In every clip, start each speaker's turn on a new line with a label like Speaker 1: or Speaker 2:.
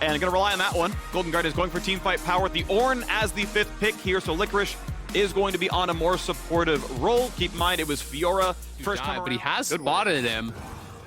Speaker 1: and gonna rely on that one. Golden Guardians going for team fight power with the Ornn as the 5th pick here, so Licorice is going to be on a more supportive role. Keep in mind, it was Fiora first time,
Speaker 2: but he has spotted him.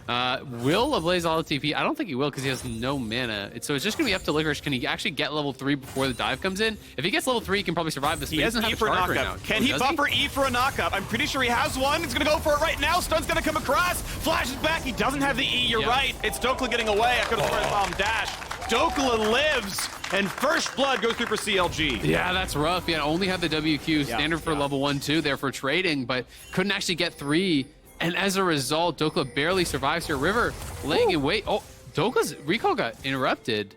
Speaker 2: Will Ablaze all the TP? I don't think he will because he has no mana. So it's just going to be up to Licorice. Can he actually get level 3 before the dive comes in? If he gets level 3, he can probably survive this.
Speaker 1: He has E for a knockup. Can he buffer E for a knockup? I'm pretty sure he has one. He's going to go for it right now. Stun's going to come across. Flashes back. He doesn't have the E. You're right. It's Dokla getting away. I could have sworn bomb dash. Dokla lives, and first blood goes through for CLG.
Speaker 2: Yeah, that's rough. Yeah, only had the WQ standard for level 1-2 there for trading, but couldn't actually get 3. And as a result, Dokla barely survives here. River laying in wait. Oh, Dokla's recall got interrupted.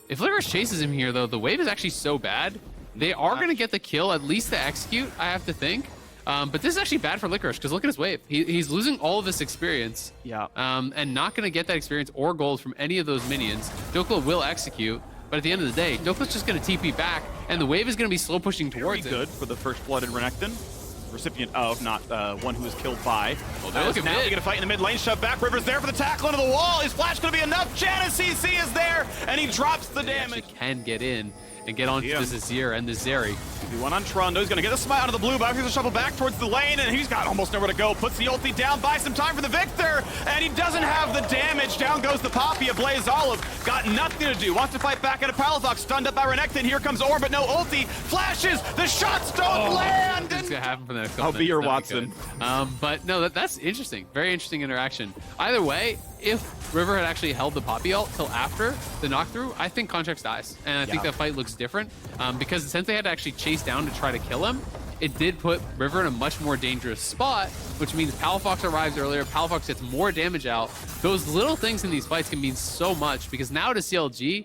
Speaker 2: If Licorice chases him here, though, the wave is actually so bad. They are going to get the kill, at least the execute, I have to think. But this is actually bad for Licorice, because look at his wave. He's losing all of his experience.
Speaker 1: Yeah.
Speaker 2: And not going to get that experience or gold from any of those minions. Dokla will execute. But at the end of the day, Dokla's just going to TP back, and the wave is going to be slow pushing towards it.
Speaker 1: Good for the first blooded Renekton. Recipient of, not one who was killed by.
Speaker 2: Well, they're looking
Speaker 1: now
Speaker 2: big.
Speaker 1: They're going to fight in the mid lane, shove back. River's there for the tackle into the wall. His flash going to be enough. Janus CC is there, and he drops the damage.
Speaker 2: He can get in and get onto the Azir and the Zeri.
Speaker 1: The one on Trundle. He's going to get a smite onto the blue buff. He's going to shuffle back towards the lane, and he's got almost nowhere to go. Puts the ulti down, buys some time for the Victor, and he doesn't have the damage. Down goes the Poppy. Ablaze Olive got nothing to do. Wants to fight back at a Palafox. Stunned up by Renekton. Here comes Ornn, but no ulti. Flashes. The shots don't land.
Speaker 2: It's going to happen for the next couple
Speaker 1: I'll be your
Speaker 2: minutes.
Speaker 1: Watson.
Speaker 2: But no, that's interesting. Very interesting interaction. Either way, if River had actually held the Poppy ult till after the knockthrough, I think Contracts dies. And I think that fight looks different because since they had to actually chase down to try to kill him, it did put River in a much more dangerous spot, which means Palafox arrives earlier, Palafox gets more damage out. Those little things in these fights can mean so much because now to CLG,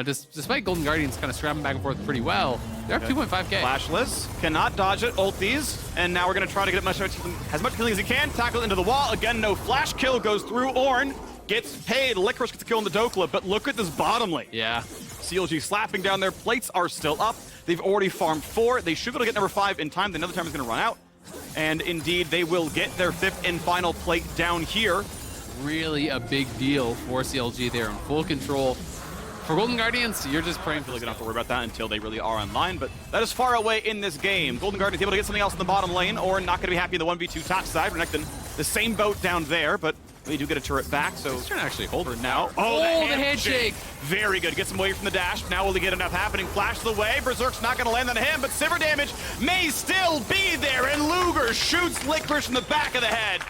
Speaker 2: despite Golden Guardians kind of scrapping back and forth pretty well, they're up 2.5k.
Speaker 1: Flashless, cannot dodge it, ultis, and now we're going to try to get as much killing as he can, tackle it into the wall. Again, no flash kill, goes through Ornn, gets paid, Licorice gets a kill in the Dokla, but look at this bottom lane.
Speaker 2: Yeah.
Speaker 1: CLG slapping down their plates are still up. They've already farmed 4. They should be able to get number 5 in time. They know the time is going to run out. And indeed, they will get their 5th and final plate down here.
Speaker 2: Really a big deal for CLG. They're in full control. For Golden Guardians, you're just praying for
Speaker 1: they don't have to worry about that until they really are online, but that is far away in this game. Golden Guardians able to get something else in the bottom lane, or not going to be happy in the 1v2 top side. Renekton, the same boat down there, but we do get a turret back, so
Speaker 2: he's trying to actually hold
Speaker 1: for
Speaker 2: it
Speaker 1: now.
Speaker 2: Oh, the handshake!
Speaker 1: Very good. Gets him away from the dash. Now will he get enough happening? Flash the way. Berserk's not going to land on him, but Sivir damage may still be there, and Luger shoots Licorice in the back of the head.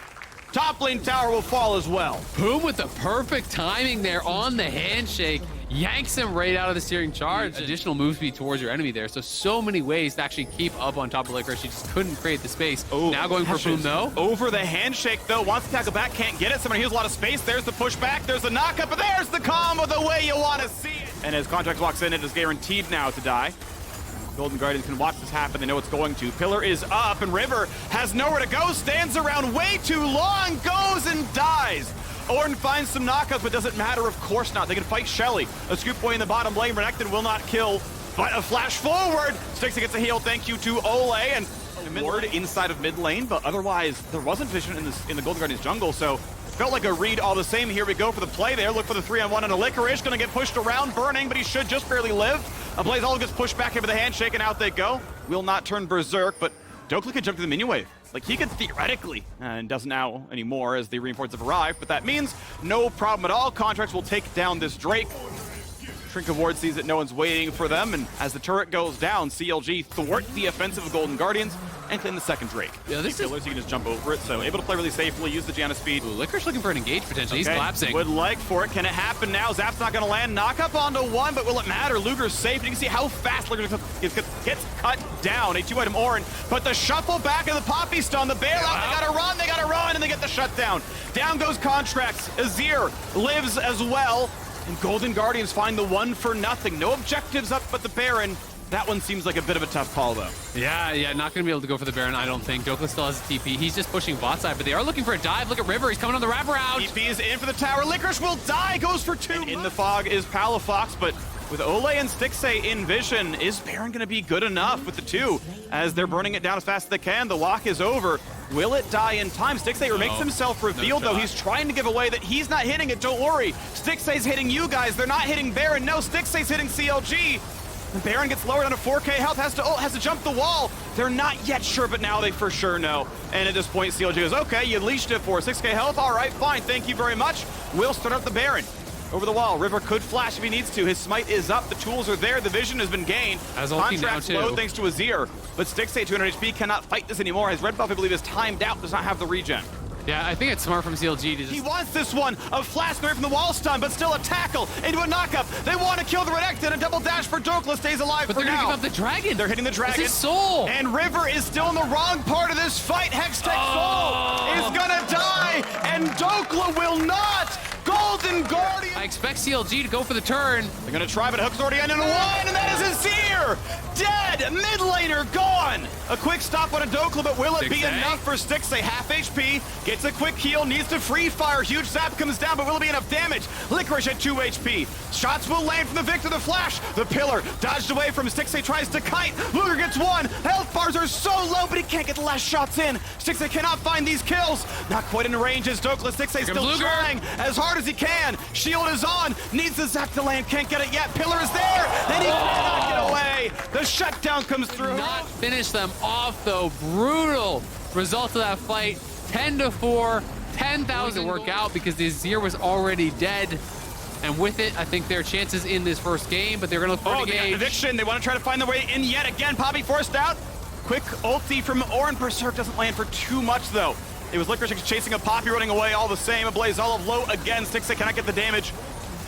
Speaker 1: Top lane tower will fall as well.
Speaker 2: Boom with the perfect timing there on the handshake. Yanks him right out of the steering charge. Additional move speed towards your enemy there. So many ways to actually keep up on top of Licorice. He just couldn't create the space.
Speaker 1: Oh,
Speaker 2: now going for Boom though.
Speaker 1: Over the handshake though. Wants to tackle back, can't get it. Someone heals a lot of space. There's the push back. There's the knockup, but there's the combo the way you want to see it. And as Contracts walks in, it is guaranteed now to die. Golden Guardians can watch this happen. They know it's going to. Pillar is up, and River has nowhere to go. Stands around way too long. Goes and dies. Ornn finds some knockouts, but doesn't matter. Of course not. They can fight Shelly. A scoop boy in the bottom lane. Renekton will not kill, but a flash forward. Sticks against a heal. Thank you to Ole. And a ward inside of mid lane, but otherwise there wasn't vision in the Golden Guardians jungle, so felt like a read all the same. Here we go for the play there. Look for the 3-on-1 and a Licorice. Going to get pushed around, burning, but he should just barely live. Ablaze all gets pushed back into the handshake, and out they go. Will not turn berserk, but Dokla can jump to the minion wave. Like, he could theoretically, and doesn't now anymore as the reinforcements have arrived, but that means no problem at all. Contracts will take down this Drake. Trinket Ward sees that no one's waiting for them, and as the turret goes down, CLG thwart the offensive of Golden Guardians and claim the second Drake.
Speaker 2: Yeah, this is...
Speaker 1: So you can just jump over it, so able to play really safely, use the Janus speed.
Speaker 2: Ooh, Licorice looking for an engage potentially. He's collapsing.
Speaker 1: Would like for it. Can it happen now? Zap's not going to land. Knock up onto one, but will it matter? Luger's safe, and you can see how fast Luger gets cut down. A 2-item Ornn, but the shuffle back of the Poppy stun, the bailout, they gotta run, and they get the shutdown. Down goes Contracts. Azir lives as well. And Golden Guardians find the 1 for nothing. No objectives up but the Baron. That one seems like a bit of a tough call, though.
Speaker 2: Yeah, not going to be able to go for the Baron, I don't think. Dokla still has a TP. He's just pushing bot side, but they are looking for a dive. Look at River. He's coming on the wraparound.
Speaker 1: TP is in for the tower. Licorice will die. Goes for 2. And in the fog is Palafox, but with Ole and Stixxay in vision, is Baron going to be good enough with the 2? As they're burning it down as fast as they can, the walk is over. Will it die in time? Stixay makes himself revealed, though. He's trying to give away that he's not hitting it. Don't worry. Stixay's hitting you guys. They're not hitting Baron. No, Stixay's hitting CLG. The Baron gets lowered down to 4K health, has to jump the wall. They're not yet sure, but now they for sure know. And at this point, CLG goes, okay, you leashed it for 6K health. All right, fine. Thank you very much. We'll start up the Baron. Over the wall, River could flash if he needs to. His smite is up, the tools are there, the vision has been gained. Contract's low thanks to Azir, but Stixay 200 HP cannot fight this anymore. His red buff, I believe, is timed out, does not have the regen.
Speaker 2: Yeah, I think it's smart from CLG to just...
Speaker 1: He wants this one, a flash away from the wall stun, but still a tackle into a knockup. They want to kill the Renekton, a double dash for Dokla stays alive for now.
Speaker 2: But they're gonna give up the dragon.
Speaker 1: They're hitting the dragon.
Speaker 2: It's his soul.
Speaker 1: And River is still in the wrong part of this fight. Hextech Soul is gonna die, and Dokla will not. Golden Guardian.
Speaker 2: I expect CLG to go for the turn.
Speaker 1: They're gonna try, but Hook's already ended in one, and that is Azir! Dead! Mid laner gone! A quick stop on a Dokla, but will it be enough for Stixay? Half HP, gets a quick heal, needs to free fire. Huge zap comes down, but will it be enough damage? Licorice at 2 HP. Shots will land from the Victor, the flash. The pillar dodged away from Stixay, tries to kite. Luger gets one. Health bars are so low, but he can't get the last shots in. Stixay cannot find these kills. Not quite in range as Dokla. Stixay still trying as hard as he can. Shield is on, needs the zap to land, can't get it yet. Pillar is there, and he cannot get away. The shutdown comes through.
Speaker 2: Not finish them off though. Brutal result of that fight. 10-4, 10,000 to work out because the Azir was already dead. And with it, I think their chances in this first game, but they're gonna look for engage.
Speaker 1: They got eviction. They want to try to find their way in yet again. Poppy forced out. Quick ulti from Orin. Berserk doesn't land for too much though. It was Licorice chasing a Poppy, running away all the same. A Blaze Olive low again. Stixay cannot get the damage.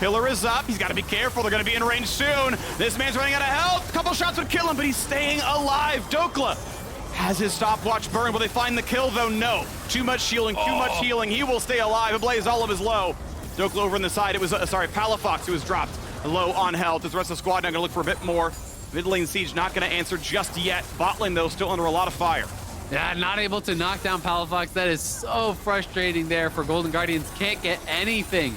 Speaker 1: Pillar is up. He's got to be careful. They're going to be in range soon. This man's running out of health. A couple shots would kill him, but he's staying alive. Dokla has his stopwatch burn. Will they find the kill, though? No. Too much shielding, too much healing. He will stay alive. A Blaze Olive is low. Dokla over on the side. It was, Palafox who was dropped low on health. The rest of the squad now going to look for a bit more. Mid lane Siege not going to answer just yet. Bot lane, though, still under a lot of fire.
Speaker 2: Yeah, not able to knock down Palafox. That is so frustrating there for Golden Guardians. Can't get anything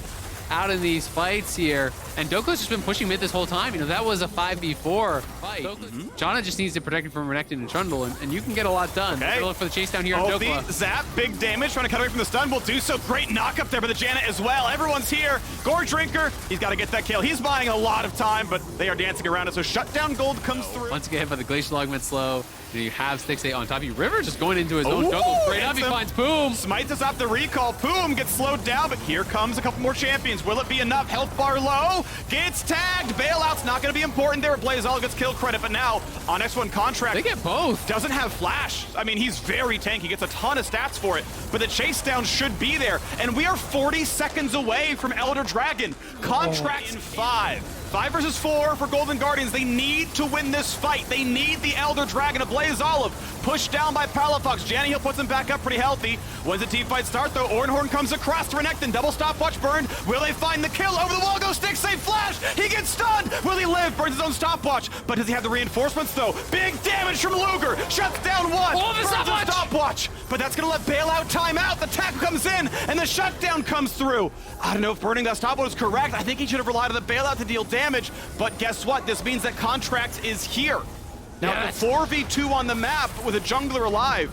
Speaker 2: out in these fights here. And Dokla's just been pushing mid this whole time. You know, that was a 5v4 fight. Janna just needs to protect him from Renekton and Trundle, and you can get a lot done.
Speaker 1: Okay.
Speaker 2: Look for the chase down here on Dokla.
Speaker 1: Zap, big damage, trying to cut away from the stun. Will do so. Great knock up there by the Janna as well. Everyone's here. Gore Drinker, he's got to get that kill. He's buying a lot of time, but they are dancing around it. So shutdown gold comes through.
Speaker 2: Once again, by the Glacial Augment slow. You have Stixay on top of you. River just going into his own jungle. Straight up, he finds Boom.
Speaker 1: Smites us off the recall. Boom gets slowed down, but here comes a couple more champions. Will it be enough? Health bar low. Gets tagged. Bailout's not going to be important there. Blaze all gets kill credit, but now on X1 contract.
Speaker 2: They get both.
Speaker 1: Doesn't have flash. I mean, he's very tanky. Gets a ton of stats for it, but the chase down should be there. And we are 40 seconds away from Elder Dragon. Contract in 5. 5 versus 4 for Golden Guardians. They need to win this fight. They need the Elder Dragon. A Blaze Olive pushed down by Palafox. Janna Heal puts him back up pretty healthy. When's the team fight start though? Orinhorn comes across to Renekton. Double stopwatch burn. Will they find the kill? Over the wall goes Stixay. Flash. He gets stunned. Will he live? Burns his own stopwatch. But does he have the reinforcements though? Big damage from Luger. Shuts down one.
Speaker 2: Burns
Speaker 1: the stopwatch. But that's going to let Bailout time out. The tackle comes in and the shutdown comes through. I don't know if burning that stopwatch is correct. I think he should have relied on the Bailout to deal damage. But guess what? This means that Contract is here. Now, the 4v2 on the map with a jungler alive.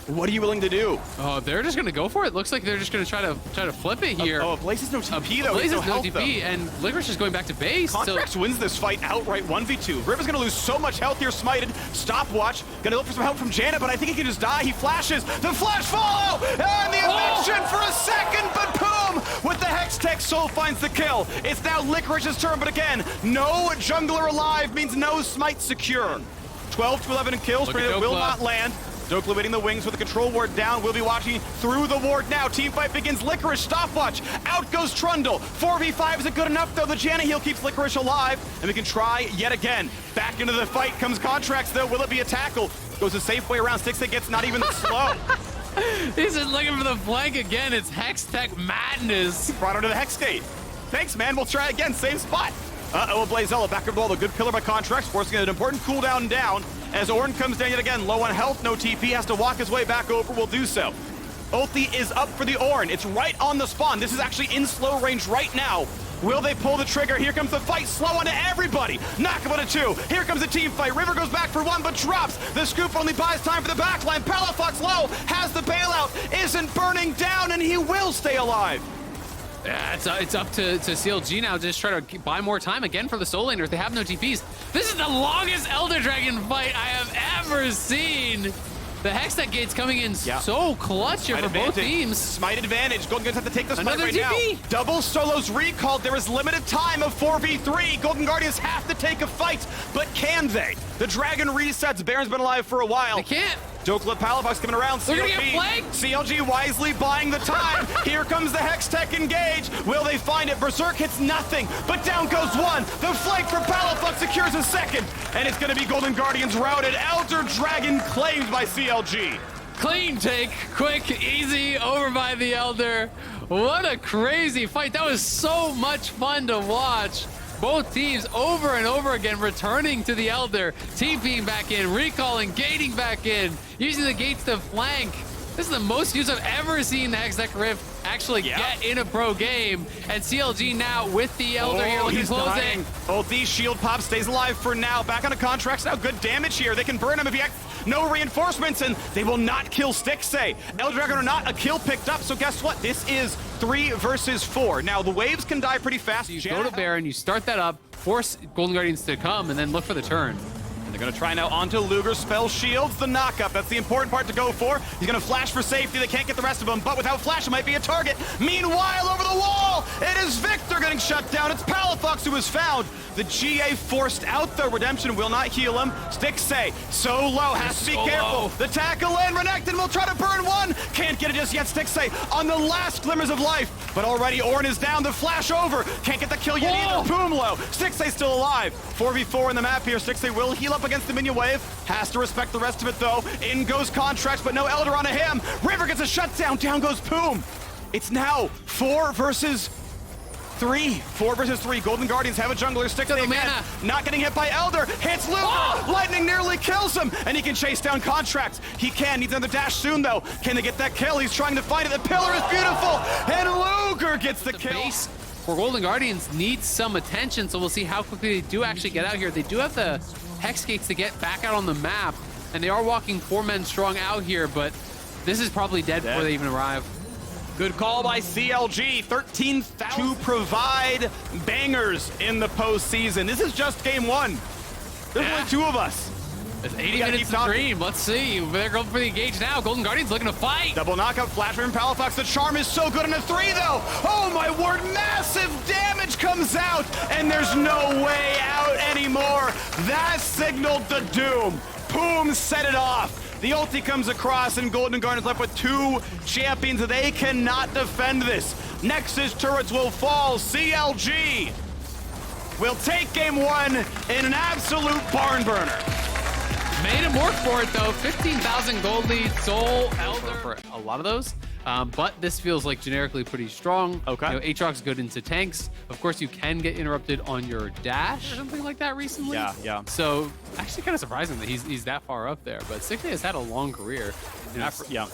Speaker 1: What are you willing to do?
Speaker 2: Oh, they're just gonna go for it. Looks like they're just gonna try to flip it here.
Speaker 1: Blaze has no TP though.
Speaker 2: Blaze has no TP, and Licorice is going back to base.
Speaker 1: Contracts wins this fight outright 1v2. River's gonna lose so much health here, smited. Stopwatch, gonna look for some help from Janet, but I think he can just die. He flashes, the flash follow, and the eviction for a second, but boom! With the Hextech, Soul finds the kill. It's now Licorice's turn, but again, no jungler alive means no smite secure. 12 to 11 in kills, but it will not land. Dokla waiting the wings with the control ward down. We'll be watching through the ward now. Team fight begins. Licorice stopwatch. Out goes Trundle. 4v5 isn't good enough though. The Janna Heal keeps Licorice alive, and we can try yet again. Back into the fight comes Contracts though. Will it be a tackle? Goes a safe way around. Stixay gets not even slow.
Speaker 2: He's just looking for the flank again. It's Hextech madness.
Speaker 1: Brought her to the Hex Gate. Thanks, man. We'll try again. Same spot. Blazella back up the wall. A good pillar by Contracts, forcing an important cooldown down. As Ornn comes down yet again, low on health, no TP, has to walk his way back over, will do so. Ulti is up for the Ornn. It's right on the spawn. This is actually in slow range right now. Will they pull the trigger? Here comes the fight, slow onto everybody. Knock him on a 2. Here comes a team fight. River goes back for 1, but drops. The scoop only buys time for the backline. Palafox low, has the bailout, isn't burning down, and he will stay alive.
Speaker 2: Yeah, it's up to CLG now to just try to buy more time again for the soul laners. They have no TPs. This is the longest Elder Dragon fight I have ever seen. The Hextech Gate's coming in so clutch here for both teams.
Speaker 1: Smite advantage. Golden Guardians have to take this fight
Speaker 2: Another
Speaker 1: right
Speaker 2: TP.
Speaker 1: now. Double solos recalled. There is limited time of 4v3. Golden Guardians have to take a fight, but can they? The Dragon resets. Baron's been alive for a while.
Speaker 2: They can't.
Speaker 1: Dokla Palafox coming around.
Speaker 2: They're gonna get flanked.
Speaker 1: CLG wisely buying the time. Here comes the Hextech engage. Will they find it? Berserk hits nothing, but down goes 1. The flank for Palafox secures a 2nd, and it's gonna be Golden Guardians routed. Elder Dragon claimed by CLG.
Speaker 2: Clean take, quick, easy, over by the Elder. What a crazy fight. That was so much fun to watch. Both teams over and over again returning to the Elder, TPing back in, recalling, gating back in, using the gates to flank. This is the most use I've ever seen the Hextech Rift actually get in a pro game. And CLG now with the Elder here looking to close in.
Speaker 1: Ulti shield pop stays alive for now. Back on the contracts now. Good damage here. They can burn him if he acts. No reinforcements, and they will not kill Stixxay. Elder Dragon or not, a kill picked up. So guess what? This is 3 versus 4. Now the waves can die pretty fast.
Speaker 2: So you go to Baron, you start that up, force Golden Guardians to come, and then look for the turn.
Speaker 1: And they're going to try now onto Luger, spell shields, the knockup. That's the important part to go for. He's going to flash for safety. They can't get the rest of them, but without flash, it might be a target. Meanwhile, over the wall, it is Victor getting shut down. It's Palafox who is found. The GA forced out, though. Redemption will not heal him. Stixxay, so low, has to be careful. The tackle in, Renekton will try to burn 1. Can't get it just yet. Stixxay on the last glimmers of life, but already Ornn is down. The flash over. Can't get the kill yet either. Boom low. Stixxay still alive. 4v4 in the map here. Stixxay will heal up against the minion wave. Has to respect the rest of it, though. In goes Contracts, but no Elder onto him. River gets a shutdown. Down goes Poom. It's now 4 versus 3. 4 versus 3. Golden Guardians have a jungler. Stixxay again. Not getting hit by Elder. Hits Luger. Lightning nearly kills him. And he can chase down Contracts. He can. Needs another dash soon, though. Can they get that kill? He's trying to find it. The pillar is beautiful. And Luger gets the kill.
Speaker 2: Base for Golden Guardians needs some attention, so we'll see how quickly they do actually get out here. They do have the Hex Gates to get back out on the map, and they are walking 4 men strong out here, but this is probably dead before they even arrive.
Speaker 1: Good call by CLG. 13,000 to provide bangers in the postseason. This is just game 1. There's only 2 of us.
Speaker 2: It's 80 minutes to stream. Let's see. They're going for the engage now. Golden Guardians looking to fight.
Speaker 1: Double knockup, flash from Palafox. The charm is so good on a 3, though. Oh, my word. Massive damage comes out, and there's no way out anymore. That signaled the doom. Poom set it off. The ulti comes across, and Golden Guardians left with 2 champions. They cannot defend this. Nexus turrets will fall. CLG will take game 1 in an absolute barn burner.
Speaker 2: Made him work for it, though. 15,000 gold lead, Soul, Elder for a lot of those. But this feels like generically pretty strong.
Speaker 1: Okay.
Speaker 2: You know, Aatrox's good into tanks. Of course, you can get interrupted on your dash or something like that recently.
Speaker 1: Yeah.
Speaker 2: So actually kind of surprising that he's that far up there. But Stixxay has had a long career.
Speaker 1: Yeah.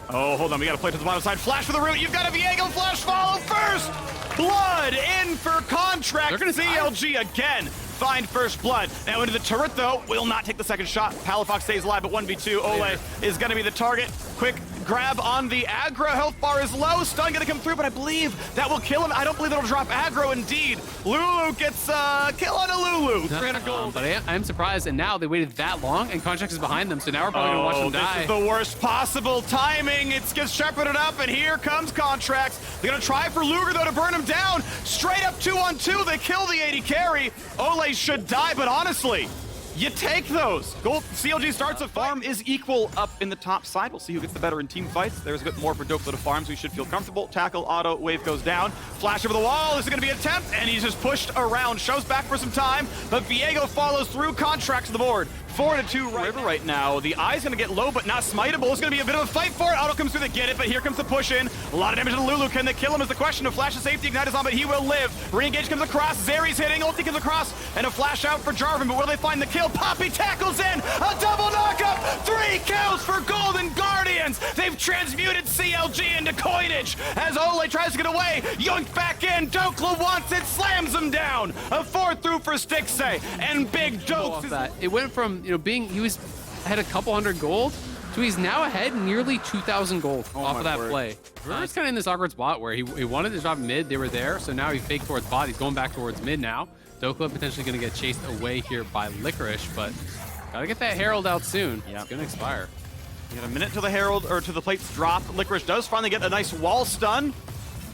Speaker 1: Oh, hold on. We got to play to the bottom side. Flash for the root. You've got a Viego flash follow first. Blood in for Contract. CLG again. Find first blood. Now into the turret, though. Will not take the second shot. Palafox stays alive, but 1v2. Ole is going to be the target. Quick grab on the aggro. Health bar is low. Stun going to come through, but I believe that will kill him. I don't believe it'll drop aggro, indeed. Lulu gets kill on a Lulu. 300 gold.
Speaker 2: But I am surprised, and now they waited that long, and Contracts is behind them, so now we're probably going to watch them die.
Speaker 1: This is the worst possible timing. It gets shepherded up, and here comes Contracts. They're going to try for Luger, though, to burn him down. Straight up 2-on-2. They kill the 80 carry. Ole should die, but honestly, you take those. CLG starts a farm is equal up in the top side. We'll see who gets the better in team fights. There's a bit more for Dokla to farm, so we should feel comfortable. Tackle, auto, wave goes down. Flash over the wall. This is going to be an attempt, and he's just pushed around. Shows back for some time, but Viego follows through. Contracts the board. 4-2 River right now. The eye's going to get low, but not smiteable. It's going to be a bit of a fight for it. Auto comes through, they get it, but here comes the push in. A lot of damage to Lulu. Can they kill him is the question. A flash of safety, ignite is on, but he will live. Re-engage comes across. Zeri's hitting, ulti comes across, and a flash out for Jarvan, but will they find the kill? kill. Poppy tackles in, a double knockup, 3 kills for Golden Guardians. They've transmuted CLG into coinage as Ole tries to get away. Yoink back in, Dokla wants it, slams him down. A 4th through for Stixay, and Big Dokes.
Speaker 2: It went from, he was had a couple hundred gold, so he's now ahead nearly 2,000 gold off of that play. River's kind of in this awkward spot where he wanted to drop mid, they were there, so now he faked towards bot, he's going back towards mid now. Dokla potentially going to get chased away here by Licorice, but gotta get that Herald out soon. Yeah. It's going to expire.
Speaker 1: You got a minute till the Herald, or to the plates drop. Licorice does finally get a nice wall stun.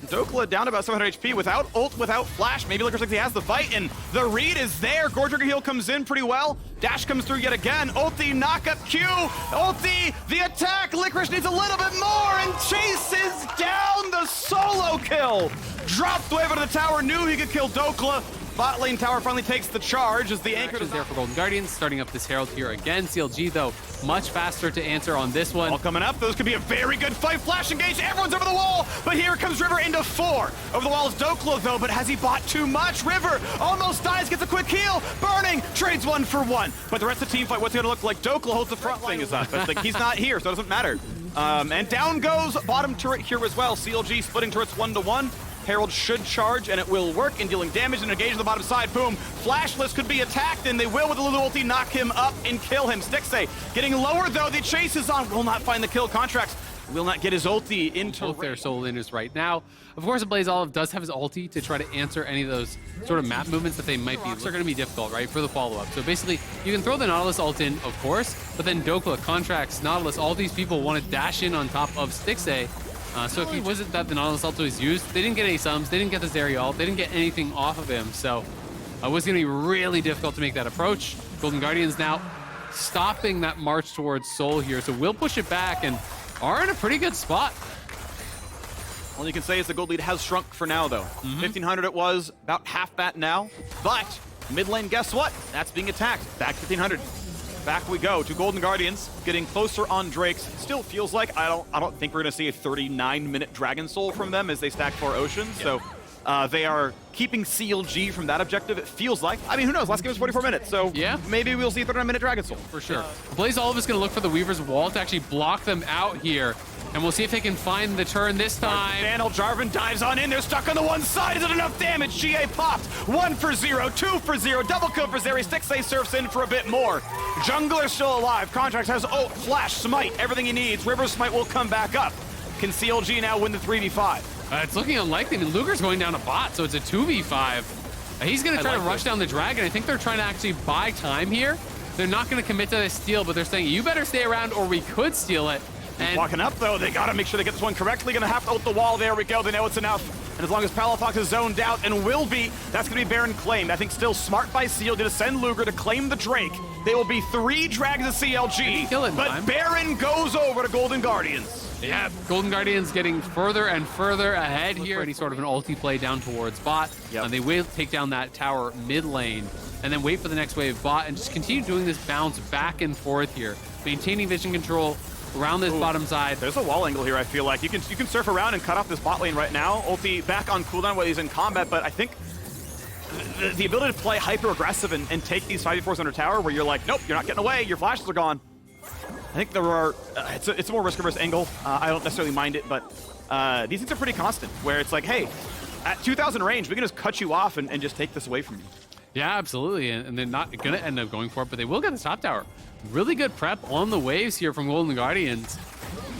Speaker 1: Dokla down to about 700 HP without ult, without flash. Maybe Licorice thinks he has the fight, and the read is there. Gortrigger heal comes in pretty well. Dash comes through yet again. Ulti, knockup Q. Ulti, the attack. Licorice needs a little bit more and chases down the solo kill. Dropped way over to the tower, knew he could kill Dokla. Bot lane tower finally takes the charge as the anchor is
Speaker 2: there for Golden Guardians, starting up this Herald here again. CLG, though, much faster to answer on this one.
Speaker 1: All coming up. Those could be a very good fight. Flash engage. Everyone's over the wall, but here comes River into 4. Over the wall is Dokla, though, but has he bought too much? River almost dies, gets a quick heal. Burning, trades 1 for 1. But the rest of the team fight, what's it going to look like? Dokla holds the front line is up, but like, he's not here, so it doesn't matter. And down goes bottom turret here as well. CLG splitting turrets 1-to-1. Herald should charge, and it will work in dealing damage and engage on the bottom side. Boom. Flashless could be attacked, and they will with the Lulu ulti knock him up and kill him. Stixay getting lower, though. The chase is on. Will not find the kill. Contracts will not get his ulti into
Speaker 2: both their solo laners right now. Of course, Blaze Olive does have his ulti to try to answer any of those sort of map movements that they might be. Are going to be difficult, right, for the follow-up. So basically, you can throw the Nautilus ult in, of course, but then Dokla, Contracts, Nautilus, all these people want to dash in on top of Stixay. So if he wasn't that the Nautilus ult was used, they didn't get any sums, they didn't get the Zeri ult, they didn't get anything off of him. So it was going to be really difficult to make that approach. Golden Guardians now stopping that march towards Soul here. So we'll push it back and are in a pretty good spot.
Speaker 1: All you can say is the gold lead has shrunk for now, though. 1,500 it was, about half that now. But mid lane, guess what? That's being attacked. Back to 1,500. Back we go to Golden Guardians, getting closer on Drakes. Still feels like I don't think we're gonna see a 39-minute Dragon Soul from them as they stack 4 Oceans. Yep. So they are keeping CLG from that objective. It feels like. I mean, who knows? Last game was 44 minutes, so yeah, maybe we'll see a 39-minute Dragon Soul
Speaker 2: for sure. Blaze Olive is gonna look for the Weaver's wall to actually block them out here. And we'll see if they can find the turn this time.
Speaker 1: Daniel Jarvan dives on in. They're stuck on the one side. Is it enough damage? GA popped. 1 for 0, 2 for 0. Double kill for Zeri. Stixay surfs in for a bit more. Jungler still alive. Contracts has ult, flash, smite, everything he needs. River smite will come back up. Can CLG now win the 3v5?
Speaker 2: It's looking unlikely. I mean, Luger's going down a bot, so it's a 2v5. He's going to try to rush down the dragon. I think they're trying to actually buy time here. They're not going to commit to this steal, but they're saying, you better stay around or we could steal it.
Speaker 1: And walking up, though, they got to make sure they get this one correctly. Going to have to ult the wall. There we go. They know it's enough. And as long as Palafox is zoned out and will be, that's going to be Baron claimed. I think still smart by CLG to send Luger to claim the Drake. They will be 3 dragons of CLG, but Baron goes over to Golden Guardians.
Speaker 2: Yeah, Golden Guardians getting further and further ahead here. For any sort of an ulti play down towards bot. Yep. And they will take down that tower mid lane and then wait for the next wave bot and just continue doing this bounce back and forth here. Maintaining vision control around this bottom side.
Speaker 1: There's a wall angle here, I feel like. You can surf around and cut off this bot lane right now. Ulti back on cooldown while he's in combat, but I think the ability to play hyper-aggressive and take these 5v4s under tower where you're like, nope, you're not getting away, your flashes are gone. I think there are, it's a more risk-averse angle. I don't necessarily mind it, but these things are pretty constant, where it's like, hey, at 2,000 range, we can just cut you off and just take this away from you.
Speaker 2: Yeah, absolutely, and they're not going to end up going for it, but they will get the top tower. Really good prep on the waves here from Golden Guardians.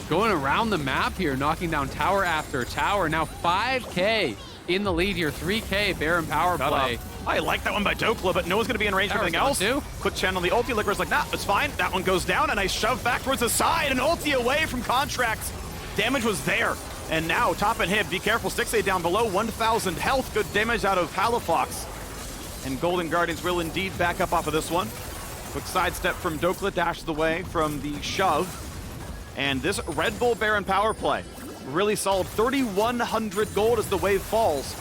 Speaker 2: Going around the map here, knocking down tower after tower. Now 5K in the lead here, 3K Baron power play.
Speaker 1: I like that one by Dokla, but no one's going to be in range for anything else. Quick channel on the ulti. Liquor's like, nah, it's fine. That one goes down, and I shove back towards the side, and ulti away from Contracts. Damage was there. And now, top and hip, be careful. Stixay down below 1,000 health. Good damage out of Palafox. And Golden Guardians will indeed back up off of this one. Quick sidestep from Dokla, dashes away from the shove. And this Red Bull Baron power play, really solid. 3,100 gold as the wave falls.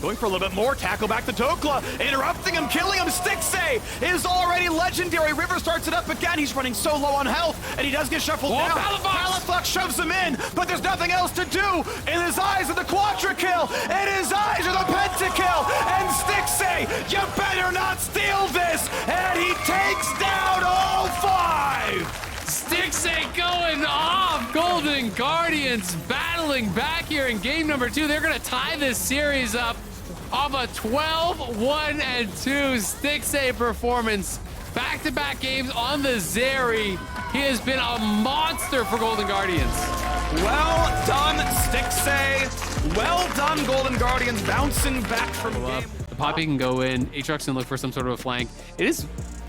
Speaker 1: Going for a little bit more, tackle back to Dokla, interrupting him, killing him. Stixay is already legendary. River starts it up again. He's running so low on health, and he does get shuffled down. Palafox shoves him in, but there's nothing else to do. In his eyes are the quadra kill, in his eyes are the pentakill, and Stixay, you better not steal this, and he
Speaker 2: Guardians battling back here in game number 2. They're going to tie this series up off a 12-1-2 Stixxay performance. Back-to-back games on the Zeri. He has been a monster for Golden Guardians.
Speaker 1: Well done, Stixxay. Well done, Golden Guardians, bouncing back from game.
Speaker 2: The Poppy can go in. Aatrox can look for some sort of a flank. It is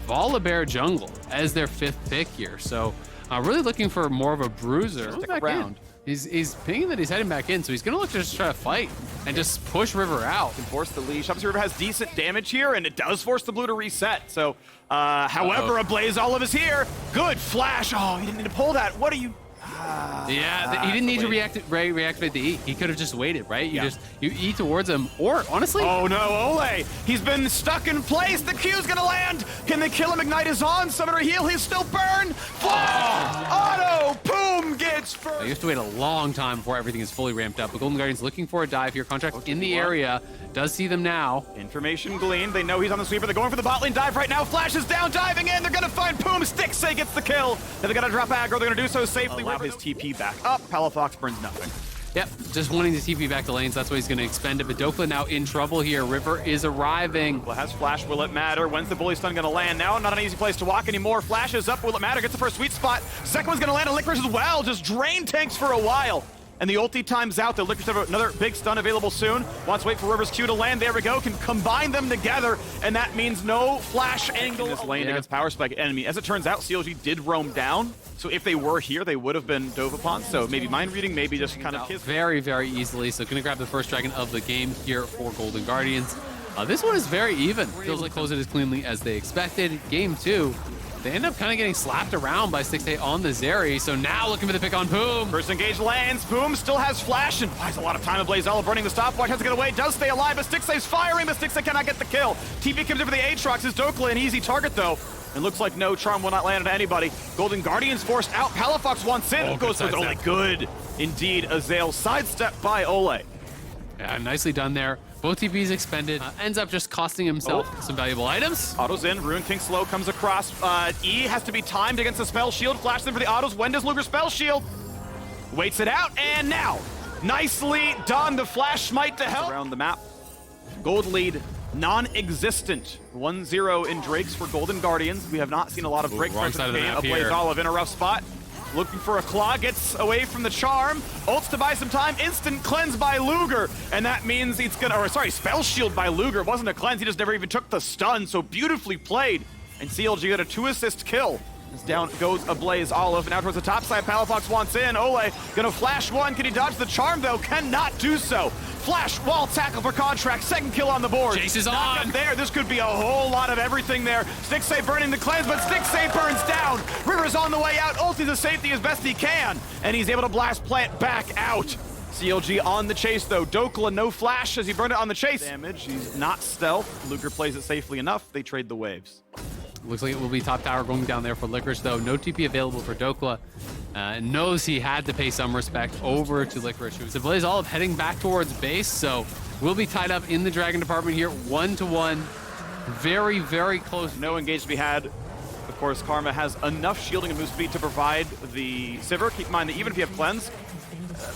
Speaker 2: Volibear jungle as their 5th pick here. So really looking for more of a bruiser.
Speaker 1: Stick around.
Speaker 2: He's pinging that he's heading back in, so he's gonna look to just try to fight and just push River out.
Speaker 1: Can force the leash. Obviously, River has decent damage here, and it does force the blue to reset. So, however, a Blaze Olive is here. Good flash. Oh, he didn't need to pull that. What are you?
Speaker 2: He didn't need to reactivate the E. He could have just waited, right? You E towards him, or honestly.
Speaker 1: Oh no, Ole! He's been stuck in place. The Q's gonna land. Can they kill him? Ignite is on. Summoner heal. He's still burned. Auto. Boom gets first.
Speaker 2: You have to wait a long time before everything is fully ramped up. But Golden Guardians looking for a dive here. Contract in the area. Does see them now.
Speaker 1: Information gleaned. They know he's on the sweeper. They're going for the bot lane dive right now. Flash is down, diving in. They're gonna find Poom. Stixxay gets the kill. They're gonna drop aggro. They're gonna do so safely. Allow his TP back up. Palafox burns nothing.
Speaker 2: Yep, just wanting to TP back to lanes. That's why he's going to expend it. But Dokla now in trouble here. River is arriving.
Speaker 1: Well, has flash. Will it matter? When's the bully stun going to land? Now, not an easy place to walk anymore. Flash is up. Will it matter? Gets the first sweet spot. Second one's going to land on Licorice as well. Just drain tanks for a while. And the ulti time's out. The Licorice have another big stun available soon. Wants to wait for River's Q to land. There we go. Can combine them together. And that means no flash angle. This lane against Power Spike enemy. As it turns out, CLG did roam down. So if they were here, they would have been dove upon. So maybe mind reading, maybe just kind of kiss.
Speaker 2: Very, very easily. So gonna grab the first dragon of the game here for Golden Guardians. This one is very even. Feels like close it as cleanly as they expected. Game 2, they end up kind of getting slapped around by Stixxay on the Zeri. So now looking for the pick on Poom.
Speaker 1: First engage lands. Poom still has flash and buys a lot of time. Blaze Olive burning the stopwatch. Has to get away. Does stay alive, but Stixxay's firing, but Stixxay cannot get the kill. TP comes in for the Aatrox. Is Dokla an easy target though? It looks like no charm will not land on anybody. Golden Guardians forced out. Palafox wants in. Goes for Ole. Good indeed. Azael sidestep by Ole.
Speaker 2: Yeah, nicely done there. Both TPs expended. Ends up just costing himself some valuable items.
Speaker 1: Autos in. Rune King slow comes across. E has to be timed against the spell shield. Flash them for the autos. When does Luger spell shield? Waits it out, and now nicely done. The flash smite to help. Around the map. Gold lead. Non-existent. 1-0 in Drakes for Golden Guardians. We have not seen a lot of break in the game. A Blaze Olive in a rough spot. Looking for a claw, gets away from the charm. Ults to buy some time. Instant cleanse by Luger. And that means it's gonna, or sorry, spell shield by Luger. It wasn't a cleanse, he just never even took the stun. So beautifully played. And CLG got a 2-assist kill. As down goes a Blaze Olive. Now towards the top side, Palafox wants in. Ole gonna flash one. Can he dodge the charm though? Cannot do so. Flash wall tackle for Contract. Second kill on the board.
Speaker 2: Chase is on.
Speaker 1: There. This could be a whole lot of everything there. Stixxay burning the cleanse, but Stixxay burns down. River's on the way out. Ulti to safety as best he can. And he's able to blast plant back out. CLG on the chase though. Dokla no flash as he burned it on the chase. Damage. He's not stealth. Luger plays it safely enough. They trade the waves.
Speaker 2: Looks like it will be top tower going down there for Licorice, though. No TP available for Dokla. Knows he had to pay some respect over to Licorice. So Blaze Olive heading back towards base, so we'll be tied up in the Dragon department here, 1-1. Very, very close.
Speaker 1: No engage to be had. Of course, Karma has enough shielding and move speed to provide the Sivir. Keep in mind that even if you have Cleanse,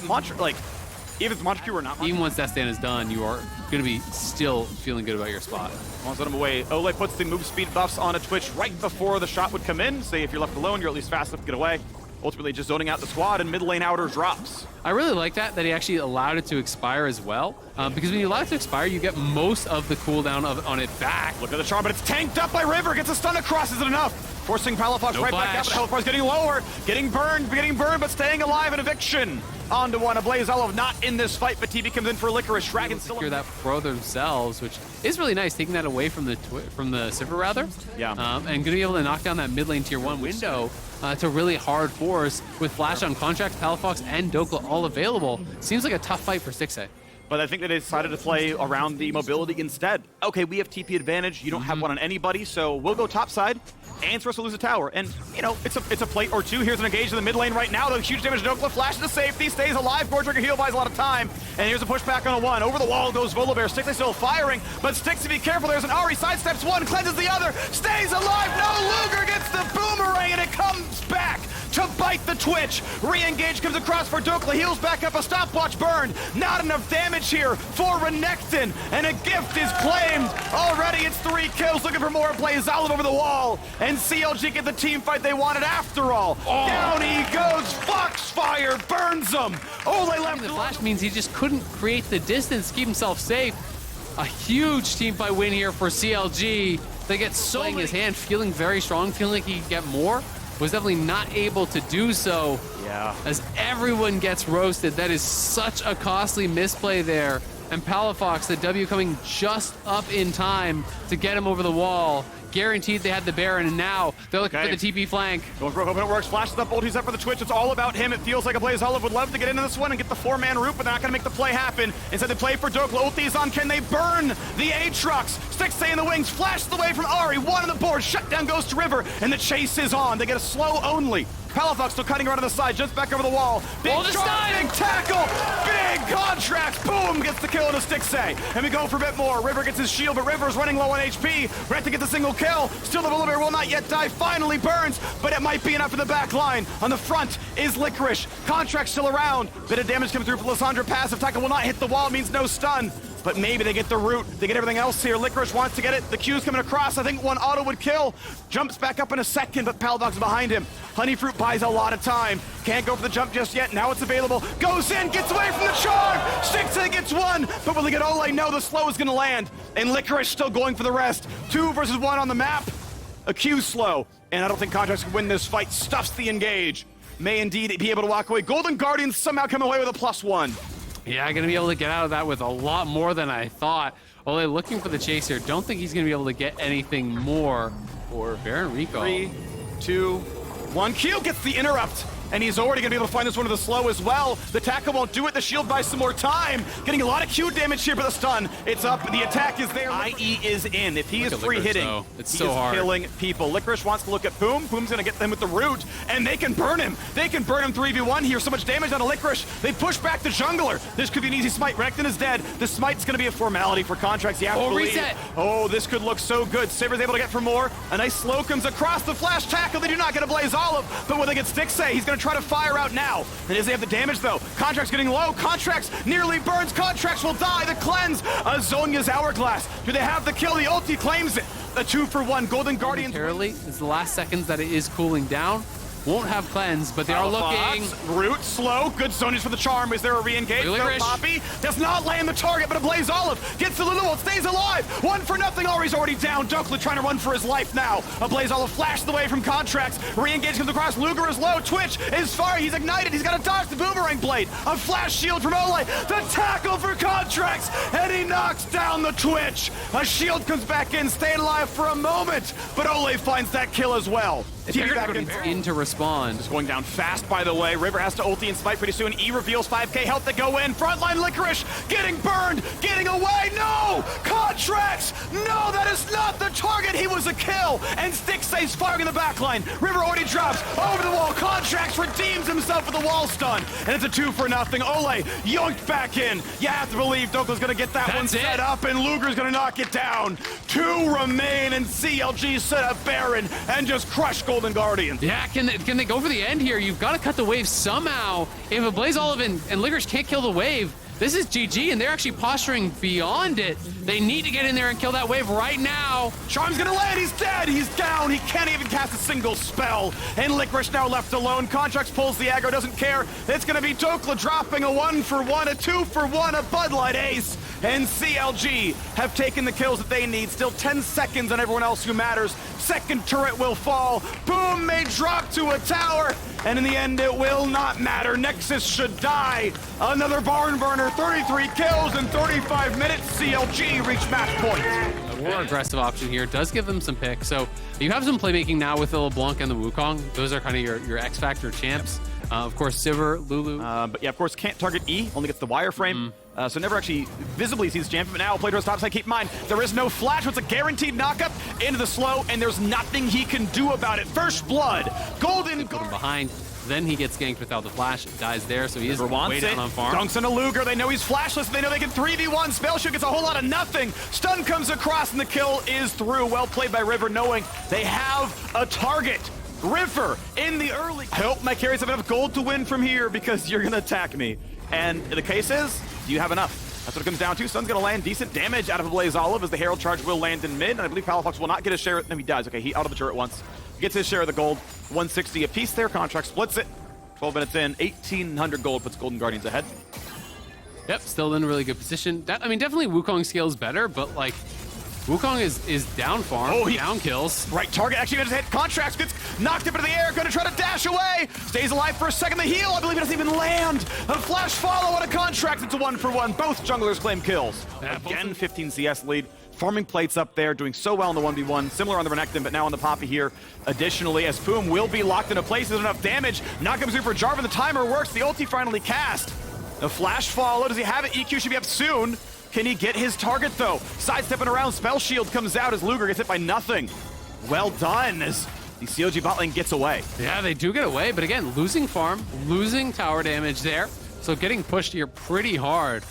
Speaker 1: even if it's Montague or not.
Speaker 2: Even once that stand is done, you are going to be still feeling good about your spot.
Speaker 1: Wants to let him away. Ole puts the move speed buffs on a Twitch right before the shot would come in. Say if you're left alone, you're at least fast enough to get away. Ultimately just zoning out the squad and mid lane outer drops.
Speaker 2: I really like that he actually allowed it to expire as well. Because when you allow it to expire, you get most of the cooldown on it back.
Speaker 1: Look at the charm, but it's tanked up by River. Gets a stun across. Is it enough? Forcing Palafox right back up. The health bar is getting lower. Getting burned, but staying alive. An eviction. On to one. A Blaze Olive not in this fight, but TB comes in for Licorice. Dragon still
Speaker 2: secure that pro themselves, which is really nice, taking that away from the Sivir rather.
Speaker 1: Yeah.
Speaker 2: And going to be able to knock down that mid lane tier 1 window to really hard force with Flash on Contract, Palafox, and Dokla all available. Seems like a tough fight for Stixxay.
Speaker 1: But I think that they decided to play around the mobility instead. Okay, we have TP advantage. You don't have one on anybody, so we'll go topside and for us to lose a tower. And, you know, it's a plate or two. Here's an engage in the mid lane right now. The huge damage to Dokla. Flash to safety. Stays alive. Goredrigger heal buys a lot of time. And here's a pushback on a one. Over the wall goes Volibear. Stixxay still firing, but Stixxay, be careful. There's an Ari. Sidesteps one. Cleanses the other. Stays alive. No, Luger gets the boomerang, and it comes back to bite the Twitch. Re-engage comes across for Dokla, heals back up, a stopwatch burned. Not enough damage here for Renekton, and a gift is claimed. Already it's 3 kills, looking for more. Plays Olive over the wall, and CLG get the team fight they wanted after all. Down he goes, Foxfire burns him. Ole left
Speaker 2: The flash means he just couldn't create the distance, keep himself safe. A huge team fight win here for CLG. They get so in his hand, feeling very strong, feeling like he could get more. Was definitely not able to do so.
Speaker 1: Yeah.
Speaker 2: As everyone gets roasted. That is such a costly misplay there. And Palafox, the W coming just up in time to get him over the wall. Guaranteed they had the Baron, and now they're looking for the TP flank.
Speaker 1: Going for a hoping it works. Flashes up, ulti's up for the Twitch. It's all about him. It feels like a Blaze Olive would love to get into this one and get the 4-man root, but they're not going to make the play happen. Instead, they play for Dokla. Ulti's on. Can they burn the Aatrox? Stixxay in the wings. Flashed away from Ahri. 1 on the board. Shutdown goes to River, and the chase is on. They get a slow only. Palafox still cutting around to the side, jumps back over the wall. Big shot, big tackle, big contracts. Boom, gets the kill on a Stixxay. And we go for a bit more. River gets his shield, but River's running low on HP. Red to get the single kill. Still the Bullet will not yet die. Finally burns, but it might be enough in the back line. On the front is Licorice. Contract still around. Bit of damage coming through for Lissandra. Passive tackle will not hit the wall, means no stun. But maybe they get the root. They get everything else here. Licorice wants to get it. The Q's coming across. I think one auto would kill. Jumps back up in a second, but Palafox behind him. Honeyfruit buys a lot of time. Can't go for the jump just yet. Now it's available. Goes in, gets away from the charm. Stixxay gets 1, but will they get Ole? No, the slow is gonna land. And Licorice still going for the rest. 2 versus 1 on the map. A Q slow. And I don't think Contracts can win this fight. Stuffs the engage. May indeed be able to walk away. Golden Guardians somehow come away with a +1.
Speaker 2: Yeah, gonna be able to get out of that with a lot more than I thought. Ole looking for the chase here. Don't think he's gonna be able to get anything more for Baron Rico.
Speaker 1: 3, 2, 1. Q gets the interrupt. And he's already going to be able to find this one with the slow as well. The tackle won't do it. The shield buys some more time. Getting a lot of Q damage here, but the stun. It's up. The attack is there. IE is in. If he is free hitting,
Speaker 2: it's
Speaker 1: he
Speaker 2: so
Speaker 1: is
Speaker 2: hard.
Speaker 1: killing people. Licorice wants to look at Boom. Boom's going to get them with the root, and they can burn him. They can burn him 3v1 here. So much damage on a Licorice. They push back the jungler. This could be an easy smite. Renekton is dead. The smite's going to be a formality for Contracts. You have to believe.
Speaker 2: Reset.
Speaker 1: Oh, this could look so good. Saber's able to get for more. A nice slow comes across the flash tackle. They do not get a Blaze Olive, but when they get Stixxay, he's going to try to fire out now. And does he have the damage though? Contracts getting low. Contracts nearly burns. Contracts will die. The cleanse. Zhonya's hourglass. Do they have the kill? The ulti claims it. A 2-for-1. Golden Guardians.
Speaker 2: Momentarily, it's the last seconds that it is cooling down. Won't have cleanse, but they are looking.
Speaker 1: Root, slow, good Sonya's for the charm. Is there a re-engage? No, Poppy does not land the target, but a Blaze Olive gets the Lulu, stays alive. 1-for-0, Ahri's already down. Dokla trying to run for his life now. A Blaze Olive flashed away from Contracts. Re-engage comes across. Luger is low. Twitch is far. He's ignited. He's got to dodge the boomerang blade. A flash shield from Ole. The tackle for Contracts, and he knocks down the Twitch. A shield comes back in, staying alive for a moment, but Ole finds that kill as well.
Speaker 2: In to respond.
Speaker 1: Just going down fast, by the way. River has to ulti and smite pretty soon. E reveals 5k health to go in. Frontline Licorice getting burned, getting away. No! Contracts! No, that is not the target. He was a kill. And Stixxay's firing in the backline. River already drops over the wall. Contracts redeems himself with the wall stun. And it's a 2-for-0. Ole yoinked back in. You have to believe Dokla's going to get that one set up, and Luger's going to knock it down. 2 remain, and CLG set up Baron and just crush Golden Guardian.
Speaker 2: Yeah, can they go for the end here? You've got to cut the wave somehow. If a Blaze Olive and Licorice can't kill the wave, this is GG, and they're actually posturing beyond it. They need to get in there and kill that wave right now.
Speaker 1: Charm's gonna land, he's dead, he's down, he can't even cast a single spell. And Licorice now left alone. Contracts pulls the aggro, doesn't care. It's gonna be Dokla dropping a 1-for-1, a 2-for-1, a Bud Light ace. And CLG have taken the kills that they need. Still 10 seconds on everyone else who matters. Second turret will fall. Boom may drop to a tower. And in the end, it will not matter. Nexus should die. Another barn burner, 33 kills in 35 minutes. CLG reach match point.
Speaker 2: A more aggressive option here does give them some picks. So you have some playmaking now with the LeBlanc and the Wukong. Those are kind of your X Factor champs. Of course, Sivir, Lulu.
Speaker 1: But yeah, of course, can't target E, only gets the wireframe. So never actually visibly sees champion, but now play to his top side. Keep in mind, there is no flash, but it's a guaranteed knockup into the slow, and there's nothing he can do about it. First blood, Golden
Speaker 2: Put him behind. Then he gets ganked without the flash, dies there, so he is way down on farm.
Speaker 1: Dunks on a Luger, they know he's flashless, they know they can 3v1. Spellshoot gets a whole lot of nothing. Stun comes across, and the kill is through. Well played by River, knowing they have a target. River in the early. I hope my carries have enough gold to win from here because you're going to attack me. And the case is, do you have enough? That's what it comes down to. Sun's going to land decent damage out of BlazeOlive as the Herald Charge will land in mid. And I believe PalaFox will not get his share. No, he does. Okay, he out of the turret once. Gets his share of the gold. 160 apiece there. Contract splits it. 12 minutes in. 1,800 gold puts Golden Guardians ahead.
Speaker 2: Yep, still in a really good position. I mean, definitely Wukong scales better, but like, Wukong is down farm, down kills.
Speaker 1: Right target actually gonna hit. Contracts gets knocked up into the air, gonna try to dash away. Stays alive for a second. The heal, I believe it doesn't even land. A flash follow on a Contract. It's a 1-for-1. Both junglers claim kills.
Speaker 2: Yeah,
Speaker 1: again, 15 CS lead. Farming plates up there, doing so well in the 1v1. Similar on the Renekton, but now on the Poppy here. Additionally, as Poom will be locked into place, there's enough damage. Knock comes through for Jarvan. The timer works. The ulti finally cast. The flash follow. Does he have it? EQ should be up soon. Can he get his target, though? Sidestepping around, Spell Shield comes out as Luger gets hit by nothing. Well done as the CLG bot lane gets away.
Speaker 2: Yeah, they do get away, but again, losing farm, losing tower damage there. So getting pushed here pretty hard.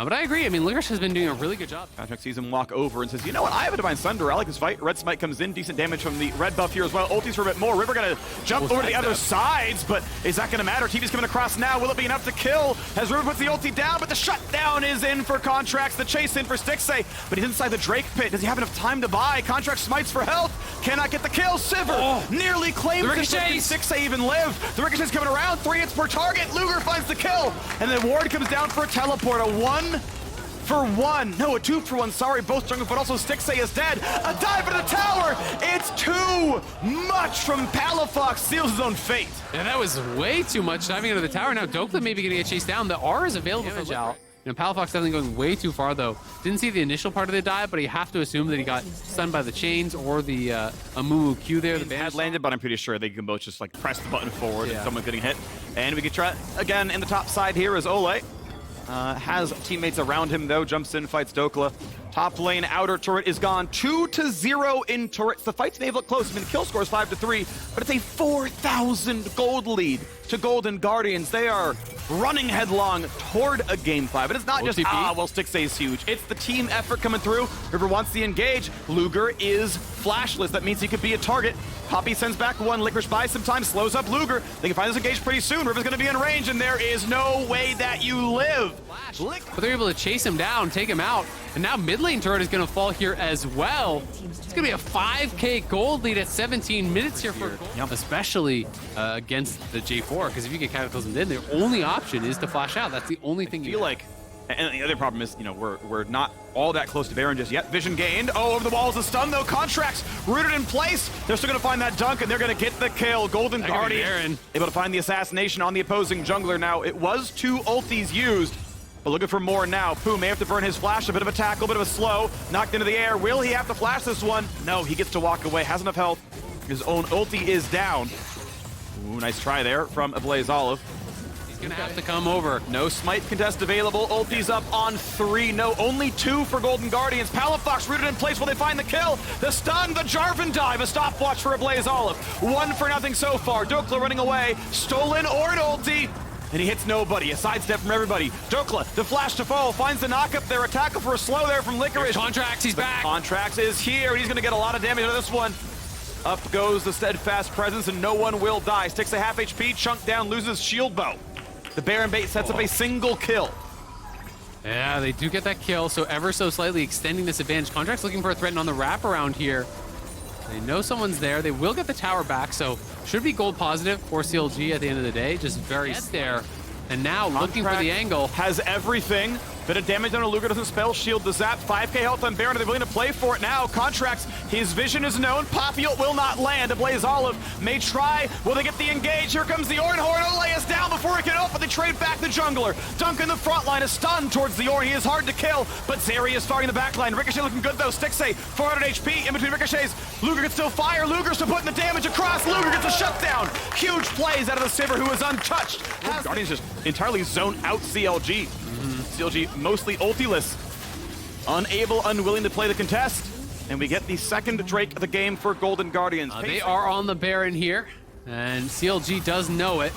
Speaker 2: But I agree. I mean, Luger has been doing a really good job.
Speaker 1: Contract sees him walk over and says, you know what? I have a Divine Sunder. I like this fight. Red Smite comes in. Decent damage from the red buff here as well. Ultis for a bit more. River going to jump over to the other sides, but is that going to matter? TV's coming across now. Will it be enough to kill? As River puts the ulti down, but the shutdown is in for Contracts. The chase in for Stixxay, but he's inside the Drake pit. Does he have enough time to buy? Contract smites for health. Cannot get the kill. Sivir nearly claims it. Can Stixxay even live? The Ricochet's coming around. 3 hits per target. Luger finds the kill, and then Ward comes down for a teleport. A 1-for-1. No, a 2-for-1. Sorry, both junglers, but also Stixxay is dead. A dive into the tower. It's too much from PalaFox. Seals his own fate.
Speaker 2: Yeah, that was way too much diving into the tower. Now Dokla maybe going to get chased down. The R is available for Jal. You know, PalaFox definitely going way too far, though. Didn't see the initial part of the dive, but you have to assume that he got stunned by the chains or the Amumu Q there. The
Speaker 1: had landed, but I'm pretty sure they can both just like press the button forward and someone's getting hit. And we can try again in the top side here is Ole. Has teammates around him, though. Jumps in, fights Dokla. Top lane, outer turret is gone. 2-0 in turrets. The fights may look close. I mean, the kill score is 5-3, but it's a 4,000 gold lead to Golden Guardians. They are running headlong toward a game 5. And it's not just, well, Stixxay is huge. It's the team effort coming through. River wants the engage. Luger is flashless. That means he could be a target. Poppy sends back one. Licorice buys some time, slows up Luger. They can find this engage pretty soon. River's going to be in range, and there is no way that you live.
Speaker 2: But they're able to chase him down, take him out. And now mid lane turret is going to fall here as well. It's going to be a 5K gold lead at 17 minutes here for gold. Especially against the J4, because if you get Cataclysm in, the only option is to flash out. That's the only thing you feel like.
Speaker 1: And the other problem is, you know, we're not all that close to Baron just yet. Vision gained. Oh, over the walls, the stun, though. Contracts rooted in place. They're still going to find that dunk, and they're going to get the kill. Golden Guardian able to find the assassination on the opposing jungler. Now, it was 2 ultis used, but looking for more now. Pooh may have to burn his flash. A bit of a tackle, a bit of a slow. Knocked into the air. Will he have to flash this one? No, he gets to walk away. Has enough health. His own ulti is down. Ooh, nice try there from BlazeOlive.
Speaker 2: Gonna have to come over.
Speaker 1: No smite contest available. Ulti's up on 3. No, only 2 for Golden Guardians. PalaFox rooted in place while they find the kill. The stun, the Jarvan dive, a stopwatch for BlazeOlive. 1-for-0 so far. Dokla running away. Stolen or an ulti. And he hits nobody. A sidestep from everybody. Dokla, the flash to fall, finds the knock up there. A tackle for a slow there from Licorice.
Speaker 2: Contracts, he's back.
Speaker 1: Contracts is here. He's gonna get a lot of damage out of this one. Up goes the steadfast presence, and no one will die. Sticks a half HP, chunk down, loses shield bow. The Baron bait sets up a single kill.
Speaker 2: Yeah, they do get that kill, so ever so slightly extending this advantage. Contract's looking for a threat on the wraparound here. They know someone's there. They will get the tower back, so should be gold positive for CLG at the end of the day. Just very there. And now looking for the angle.
Speaker 1: Has everything. Bit of damage on a Luger, doesn't spell shield the zap. 5K health on Baron. They're willing to play for it now. Contracts, his vision is known. Poppy ult will not land. BlazeOlive may try. Will they get the engage? Here comes the Ornhorn. Ole is down before he can ult, but they trade back the jungler. Dunk in the front line is stunned towards the Ornn. He is hard to kill, but Zeri is firing the back line. Ricochet looking good though. Stixxay, 400 HP in between Ricochets. Luger can still fire. Luger still putting the damage across. Luger gets a shutdown. Huge plays out of the Sivir, who is untouched. Guardians just entirely zone out CLG. CLG mostly ultiless, unable, unwilling to play the contest, and we get the second Drake of the game for Golden Guardians.
Speaker 2: They are on the Baron here, and CLG does know it.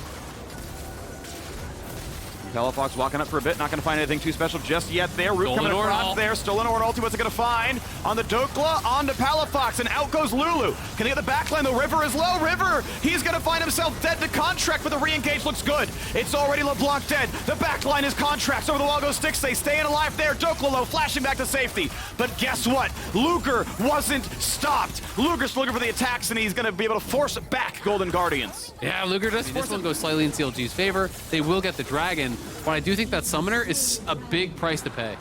Speaker 1: Palafox walking up for a bit, not going to find anything too special just yet there. Root coming across there, stolen Orn ulti, what's it going to find? On the Dokla, on to Palafox, and out goes Lulu. Can he get the backline? The River is low. River, he's going to find himself dead to Contract, but the re-engage looks good. It's already LeBlanc dead. The backline is Contracts. Over the wall goes Stixxay, staying alive there. Dokla low, flashing back to safety. But guess what? Luger wasn't stopped. Luger's looking for the attacks, and he's going to be able to force back Golden Guardians.
Speaker 2: Yeah, Luger does force them. Goes slightly in CLG's favor. They will get the dragon, but I do think that Summoner is a big price to pay.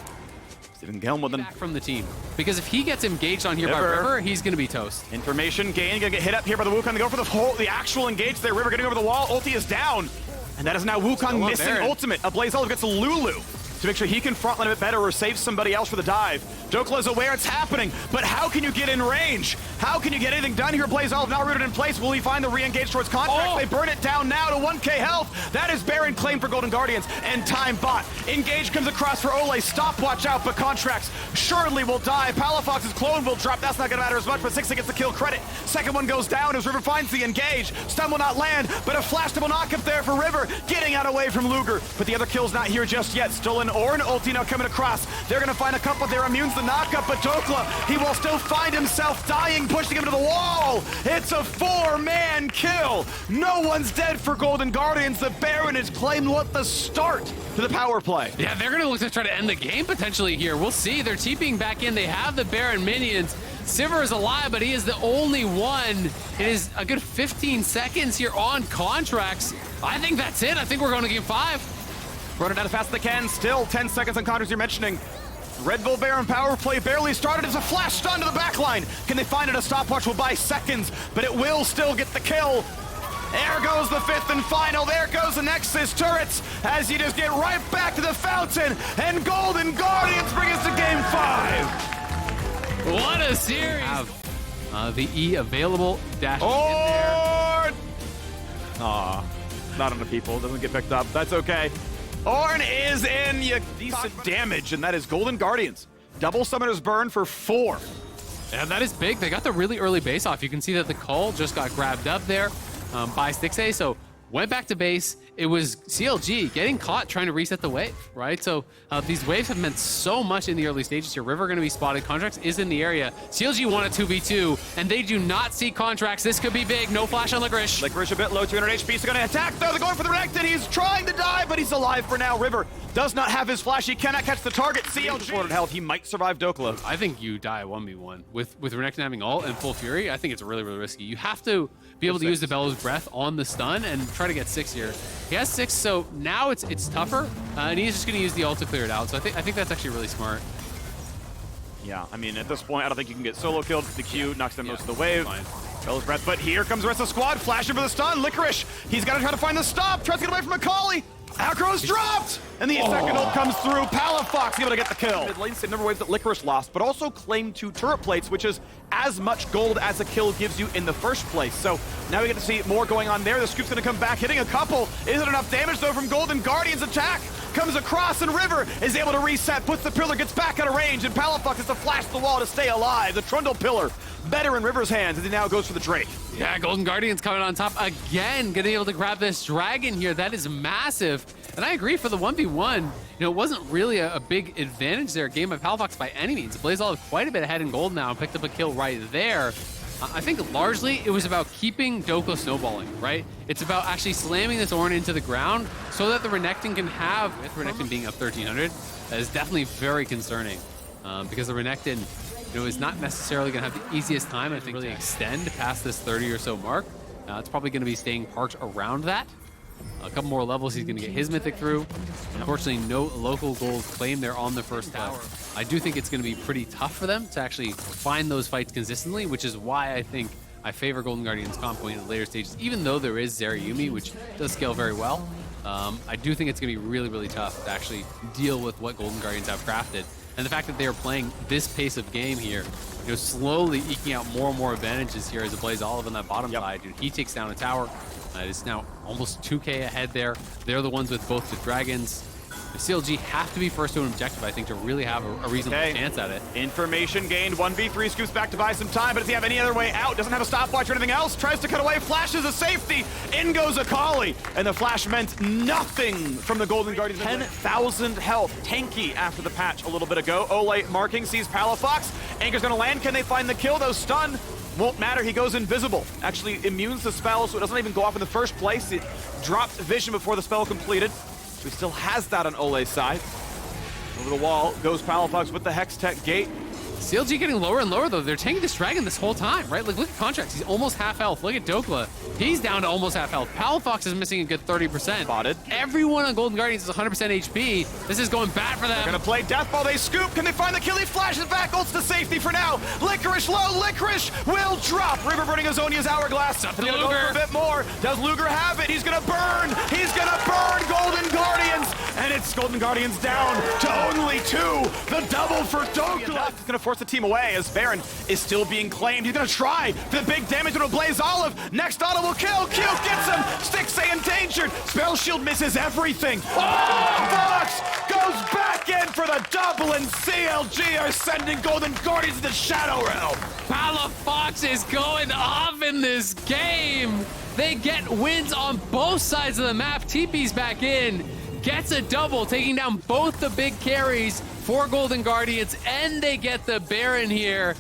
Speaker 1: Steven Gelm with him
Speaker 2: back from the team. Because if he gets engaged on here by River, he's going to be toast.
Speaker 1: Information gain, going to get hit up here by the Wukong. They go for the actual engage there. River getting over the wall. Ulti is down. And that is now Wukong missing ultimate. A Blaze Olive gets a Lulu to make sure he can frontline a bit better or save somebody else for the dive. Dokla is aware it's happening, but how can you get in range? How can you get anything done here? Blaze Olive now rooted in place. Will he find the re-engage towards Contracts? They burn it down now to 1k health. That is Baron claim for Golden Guardians, and time bot. Engage comes across for Ole. Stopwatch out, but Contracts surely will die. Palafox's clone will drop. That's not going to matter as much, but Stixxay gets the kill credit. Second one goes down as River finds the engage. Stun will not land, but a flash double knock up there for River, getting out away from Luger. But the other kill's not here just yet. Still an Orn ulti now coming across. They're going to find a couple of their immunes to knock up, but Dokla, he will still find himself dying, pushing him to the wall. It's a 4-man kill. No one's dead for Golden Guardians. The Baron is claimed what the start to the power play.
Speaker 2: Yeah, they're going to look to try to end the game potentially here. We'll see. They're TPing back in. They have the Baron minions. Sivir is alive, but he is the only one. It is a good 15 seconds here on Contracts. I think that's it. I think we're going to game 5.
Speaker 1: Run it out as fast as they can. Still 10 seconds on Contracts you're mentioning. Red Bull Baron power play barely started. It's a flash stun to the backline. Can they find it? A stopwatch will buy seconds, but it will still get the kill. There goes the 5th and final. There goes the Nexus turrets as you just get right back to the fountain, and Golden Guardians bring us to game 5.
Speaker 2: What a series. The E available. Dash
Speaker 1: Orn! Aw, not on the people. Doesn't get picked up. That's okay. Orn is in. Decent damage, and that is Golden Guardians. Double Summoner's Burn for 4.
Speaker 2: Yeah, that is big. They got the really early base off. You can see that the call just got grabbed up there by Stixxay, so went back to base. It was CLG getting caught trying to reset the wave, right? So these waves have meant so much in the early stages here. River going to be spotted. Contracts is in the area. CLG won a 2v2, and they do not see Contracts. This could be big. No flash on Licorice.
Speaker 1: Licorice a bit low, 200 HP, so going to attack though. They're going for the Renekton. He's trying to die, but he's alive for now. River does not have his flash. He cannot catch the target. CLG 400 health. He might survive Dokla.
Speaker 2: I think you die 1v1. With Renekton having ult and full fury, I think it's really, really risky. You have to be able to use the Bellows Breath on the stun and try to get 6 here. He has 6, so now it's tougher, and he's just going to use the ult to clear it out. So I think that's actually really smart.
Speaker 1: Yeah, I mean, at this point, I don't think you can get solo killed. The Q knocks them most of the wave. Bellows Breath, but here comes the rest of the squad. Flashing for the stun. Licorice, he's got to try to find the stop. Tries to get away from Macaulay. Agro's dropped! And the second ult comes through. Palafox able to get the kill. Mid lane, same number of waves that Licorice lost, but also claimed 2 turret plates, which is as much gold as a kill gives you in the first place. So now we get to see more going on there. The scoop's gonna come back, hitting a couple. Isn't enough damage though from Golden Guardians attack. Comes across, and River is able to reset, puts the pillar, gets back out of range, and Palafox has to flash the wall to stay alive. The Trundle pillar better in River's hands as he now goes for the Drake.
Speaker 2: Yeah, Golden Guardians coming on top again, getting able to grab this dragon here. That is massive. And I agree, for the 1v1, it wasn't really a big advantage there, game by Palafox by any means. Blaze Olive quite a bit ahead in gold now and picked up a kill right there. I think largely it was about keeping Dokla snowballing, right? It's about actually slamming this Ornn into the ground so that the Renekton can have, with Renekton being up 1300, that is definitely very concerning because the Renekton is not necessarily going to have the easiest time, I think, really extend past this 30 or so mark. It's probably going to be staying parked around that. A couple more levels, he's going to get his Mythic through. Unfortunately, no local gold claim there on the first tower. I do think it's going to be pretty tough for them to actually find those fights consistently, which is why I think I favor Golden Guardians comp going in the later stages, even though there is Zerayumi, which does scale very well. I do think it's going to be really, really tough to actually deal with what Golden Guardians have crafted. And the fact that they are playing this pace of game here, slowly eking out more and more advantages here as it Blaze Olive on that bottom side. He takes down a tower. It's now almost 2k ahead there. They're the ones with both the dragons. CLG have to be first to an objective, I think, to really have a reasonable chance at it.
Speaker 1: Information gained. 1v3 scoops back to buy some time, but does he have any other way out? Doesn't have a stopwatch or anything else. Tries to cut away, flashes a safety. In goes Akali, and the flash meant nothing from the Golden Guardians. 10,000 health. Tanky after the patch a little bit ago. Ole marking, sees Palafox. Anchor's gonna land. Can they find the kill, though? Stun won't matter. He goes invisible. Actually immunes the spell, so it doesn't even go off in the first place. It dropped vision before the spell completed. So he still has that on Ole's side. Over the wall goes Palafox with the Hextech gate.
Speaker 2: CLG getting lower and lower, though. They're taking this dragon this whole time, right? Like, look at Contracts. He's almost half health. Look at Dokla. He's down to almost half health. Palafox is missing a good 30%.
Speaker 1: Spotted.
Speaker 2: Everyone on Golden Guardians is 100% HP. This is going bad for them.
Speaker 1: They're gonna play death ball. They scoop. Can they find the kill? He flashes back. Ults to safety for now. Licorice low. Licorice will drop. River burning Azonia's hourglass.
Speaker 2: Up to
Speaker 1: He's gonna
Speaker 2: Luger.
Speaker 1: go for a bit more. Does Luger have it? He's gonna burn. He's gonna burn Golden Guardians. And it's Golden Guardians down to only 2. The double for Dokla. He's gonna force the team away as Baron is still being claimed. He's gonna try for the big damage with a Blaze Olive. Next auto will kill. Q gets him. Stixay endangered. Spell Shield misses everything. Fox goes back in for the double, and CLG are sending Golden Guardians into Shadow Realm.
Speaker 2: Palafox is going off in this game. They get wins on both sides of the map. TP's back in. Gets a double, taking down both the big carries for Golden Guardians, and they get the Baron here.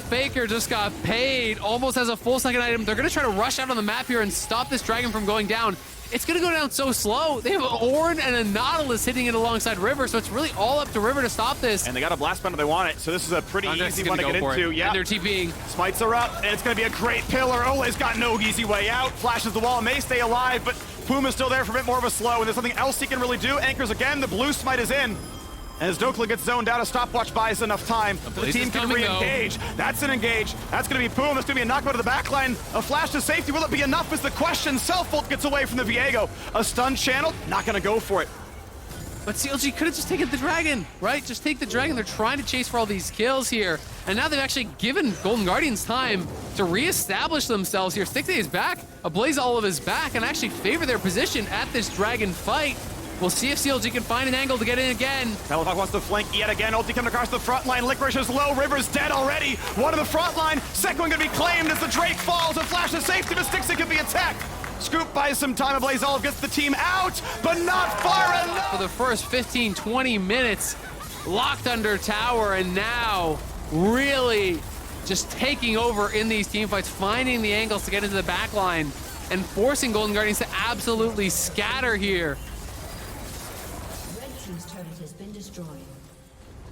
Speaker 2: Faker just got paid, almost has a full second item. They're gonna try to rush out on the map here and stop this dragon from going down. It's gonna go down so slow. They have an Ornn and a Nautilus hitting it alongside River, so it's really all up to River to stop this.
Speaker 1: And they got a blast bundle, they want it, so this is a pretty easy one to get into.
Speaker 2: Yeah, and they're TPing.
Speaker 1: Smites are up, and it's gonna be a great pillar. Ole's got no easy way out. Flashes the wall, may stay alive, but Puma's still there for a bit more of a slow, and there's nothing else he can really do. Anchors again, the blue smite is in. And as Dokla gets zoned out, a stopwatch buys enough time. The team can re-engage. That's an engage. That's going to be Puma. That's going to be a knockback to the backline. A flash to safety. Will it be enough is the question. Self-ult gets away from the Viego. A stun channel. Not going to go for it.
Speaker 2: But CLG could have just taken the dragon, right? Just take the dragon. They're trying to chase for all these kills here. And now they've actually given Golden Guardians time to reestablish themselves here. Stixay is back. A Blaze Olive is back and actually favor their position at this dragon fight. We'll see if CLG can find an angle to get in again.
Speaker 1: Palafox wants to flank yet again. Ulti coming across the front line. Licorice is low. River's dead already. One in the front line. Second one going to be claimed as the Drake falls. A flash of safety, but Stixay could be attacked. Scoop buys some time. Blaze Olive gets the team out, but not far enough.
Speaker 2: For the first 15, 20 minutes, locked under tower, and now really just taking over in these team fights, finding the angles to get into the back line, and forcing Golden Guardians to absolutely scatter here.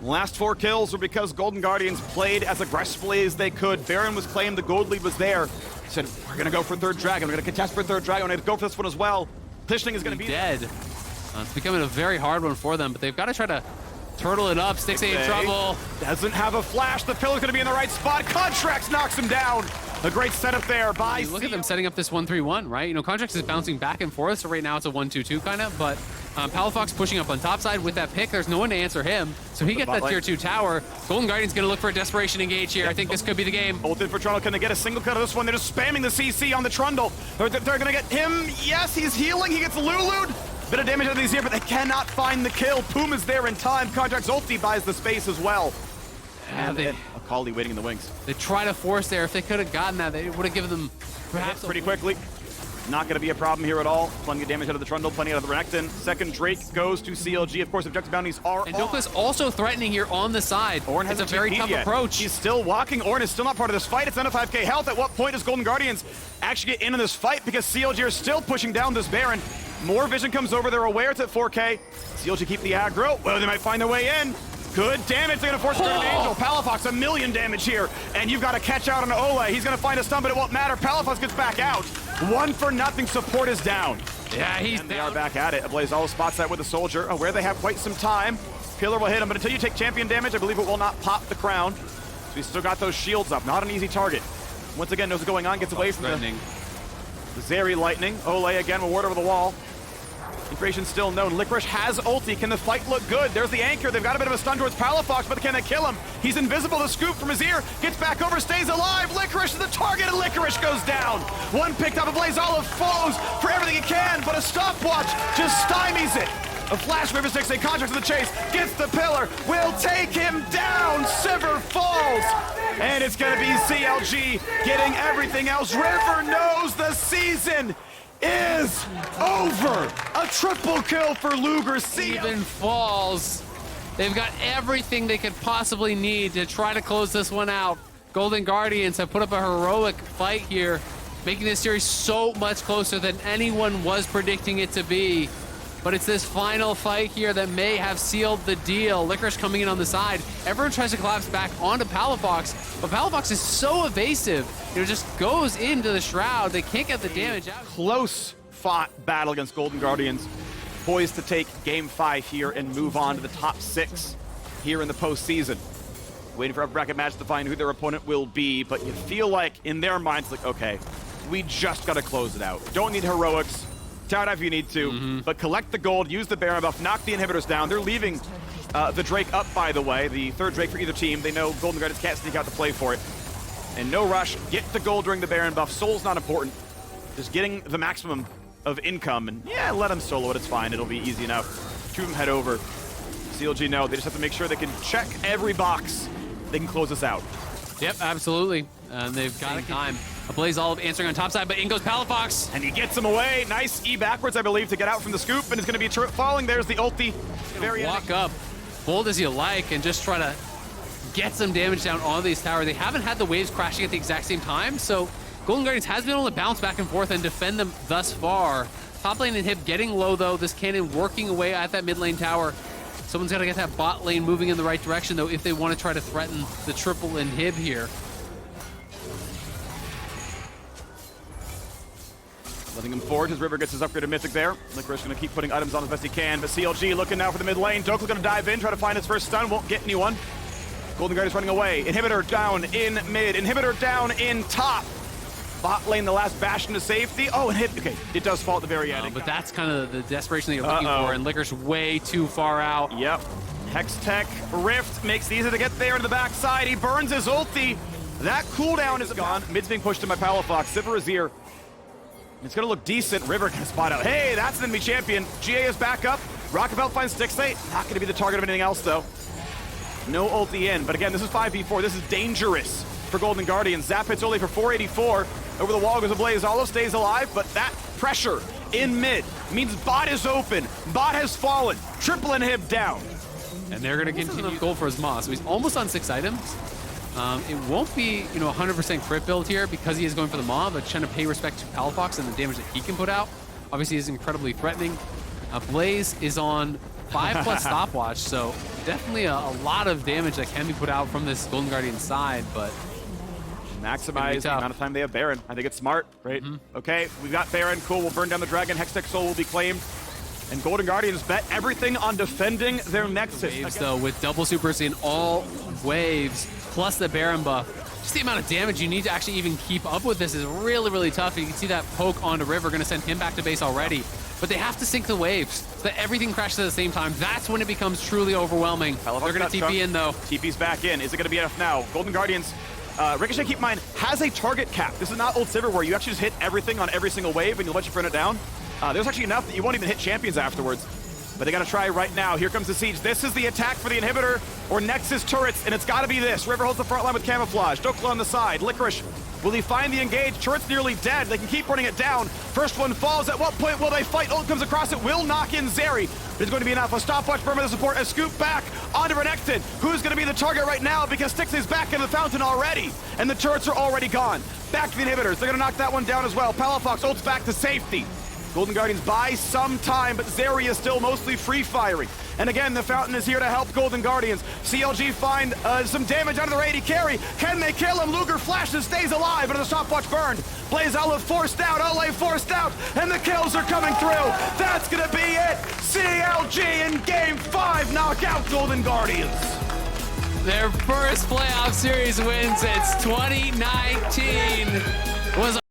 Speaker 1: Last 4 kills were because Golden Guardians played as aggressively as they could. Baron was claimed, the gold lead was there. Said, we're gonna go for third dragon. We're gonna contest for third dragon. We're gonna go for this one as well. Positioning is gonna be
Speaker 2: dead. It's becoming a very hard one for them, but they've got to try to turtle it up. Stixay in trouble.
Speaker 1: Doesn't have a flash. The pillar's gonna be in the right spot. Contracts knocks him down. A great setup there by
Speaker 2: Look at them setting up this 1-3-1, right? You know, Contracts is bouncing back and forth, so right now it's a 1-2-2 kind of, but Palafox pushing up on top side with that pick. There's no one to answer him, so he gets that tier 2 tower. Golden Guardian's gonna look for a desperation engage here. I think this could be the game.
Speaker 1: Ulted for Trundle. Can they get a single cut of this one? They're just spamming the CC on the Trundle. They're gonna get him. Yes, he's healing. He gets Lulu'd. Bit of damage out of these here, but they cannot find the kill. Puma's there in time. Contract's ulti buys the space as well. And Akali waiting in the wings.
Speaker 2: They try to force there. If they could have gotten that, they would have given them perhaps
Speaker 1: pretty quickly. Not going to be a problem here at all. Plenty of damage out of the Trundle, plenty out of the Renekton. Second Drake goes to CLG. Of course, objective bounties are
Speaker 2: and Dokla's also threatening here on the side.
Speaker 1: Ornn has
Speaker 2: a very tough approach.
Speaker 1: He's still walking. Ornn is still not part of this fight. It's under 5k health. At what point does Golden Guardians actually get in this fight? Because CLG are still pushing down this Baron. More vision comes over. They're aware it's at 4k. CLG keep the aggro. Well, they might find their way in. Good damage. They're going to force an Angel. Palafox, 1 million damage here. And you've got to catch out on Ole. He's going to find a stun, but it won't matter. Palafox gets back out. 1-for-0. Support is down.
Speaker 2: Yeah, he's
Speaker 1: and they are back at it. Blaze Olive spots that with a soldier. Where they have quite some time. Pillar will hit him, but until you take champion damage, I believe it will not pop the crown. So he's still got those shields up. Not an easy target. Once again, knows what's going on. Gets away from the Zeri Lightning. Ole again will ward over the wall. Information still known. Licorice has ulti. Can the fight look good? There's the anchor. They've got a bit of a stun towards Palafox, but can they kill him? He's invisible. The scoop from his ear. Gets back over, stays alive. Licorice is the target, and Licorice goes down. One picked up. A Blaze Olive falls for everything he can, but a stopwatch just stymies it. A flash River 6, a contract to the chase, gets the pillar, will take him down. Sivir falls, and it's gonna be CLG getting everything else. River knows the season is over. A triple kill for Luger.
Speaker 2: Even falls. They've got everything they could possibly need to try to close this one out. Golden Guardians have put up a heroic fight here, making this series so much closer than anyone was predicting it to be. But it's this final fight here that may have sealed the deal. Licorice coming in on the side. Everyone tries to collapse back onto Palafox, but Palafox is so evasive. It just goes into the Shroud. They can't get the damage out.
Speaker 1: Close fought battle against Golden Guardians. Poised to take Game 5 here and move on to the top 6 here in the postseason. Waiting for a bracket match to find who their opponent will be, but you feel like in their minds, like, okay, we just gotta close it out. Don't need heroics. Tower dive if you need to, but collect the gold, use the Baron buff, knock the inhibitors down. They're leaving the Drake up, by the way, the third Drake for either team. They know Golden Guardians can't sneak out to play for it. And no rush, get the gold during the Baron buff. Soul's not important. Just getting the maximum of income, and yeah, let them solo it, it's fine. It'll be easy enough. Two of them head over. CLG know, they just have to make sure they can check every box. They can close this out.
Speaker 2: Yep, absolutely. And they've got time. A Blaze Olive answering on top side, but in goes Palafox.
Speaker 1: And he gets him away. Nice E backwards, I believe, to get out from the scoop, and it's going to be falling. There's the ulti.
Speaker 2: Walk up, bold as you like, and just try to get some damage down on these towers. They haven't had the waves crashing at the exact same time, so Golden Guardians has been able to bounce back and forth and defend them thus far. Top lane inhib getting low, though. This cannon working away at that mid lane tower. Someone's got to get that bot lane moving in the right direction, though, if they want to try to threaten the triple inhib here.
Speaker 1: Letting him forward as River gets his upgraded Mythic there. Licorice going to keep putting items on as best he can, but CLG looking now for the mid lane. Doke's going to dive in, try to find his first stun, won't get anyone. Golden Guardians running away. Inhibitor down in mid, Inhibitor down in top. Bot lane, the last bastion to safety. Oh, and hit. Okay, it does fall at the very end.
Speaker 2: But that's kind of the desperation that you're looking for, and Licorice way too far out.
Speaker 1: Yep. Hex Tech Rift makes it easy to get there to the backside. He burns his ulti. That cooldown is gone. Mid's being pushed in by Palafox. Sivir is here. It's going to look decent. River can spot out. Hey, that's an enemy champion. GA is back up. Rockabelt finds Stixate. Not going to be the target of anything else, though. No ulti in. But again, this is 5v4. This is dangerous for Golden Guardians. Zap hits only for 484. Over the wall goes a Blaze. Olive stays alive, but that pressure in mid means bot is open. Bot has fallen. Triple inhib down.
Speaker 2: And they're going to continue gold for his Moss. So he's almost on 6 items. It won't be, 100% crit build here because he is going for the Maw, but trying to pay respect to Palafox and the damage that he can put out. Obviously, is incredibly threatening. Blaze is on 5+ stopwatch, so definitely a lot of damage that can be put out from this Golden Guardian side, but
Speaker 1: maximize the amount of time they have Baron. I think it's smart, right? Okay, we've got Baron. Cool, we'll burn down the dragon. Hextech Soul will be claimed. And Golden Guardians bet everything on defending their Nexus.
Speaker 2: Waves, though, with double supers in all waves, plus the Baron buff. Just the amount of damage you need to actually even keep up with this is really, really tough. You can see that poke onto River, going to send him back to base already. But they have to sync the waves so that everything crashes at the same time. That's when it becomes truly overwhelming. They're going to TP in, though.
Speaker 1: TP's back in. Is it going to be enough now? Golden Guardians, Ricochet, keep in mind, has a target cap. This is not old Sivir where you actually just hit everything on every single wave and you'll let you burn it down. There's actually enough that you won't even hit champions afterwards. But they got to try right now. Here comes the siege. This is the attack for the inhibitor or Nexus turrets, and it's got to be this. River holds the front line with camouflage. Dokla on the side. Licorice, will he find the engage? Turret's nearly dead. They can keep running it down. First one falls. At what point will they fight? Ult comes across it. Will knock in Zeri. But it's going to be enough. A stopwatch burn with the support. A scoop back onto Renekton. Who's going to be the target right now? Because Styx is back in the fountain already, and the turrets are already gone. Back to the inhibitors. They're going to knock that one down as well. Palafox ults back to safety. Golden Guardians buy some time, but Zeri is still mostly free-firing. And again, the Fountain is here to help Golden Guardians. CLG find some damage out of their AD carry. Can they kill him? Luger flashes, stays alive, but the stopwatch burned. Blaze Olive forced out, Olay forced out, and the kills are coming through. That's gonna be it. CLG in Game 5 knock out Golden Guardians.
Speaker 2: Their first playoff series win since 2019 was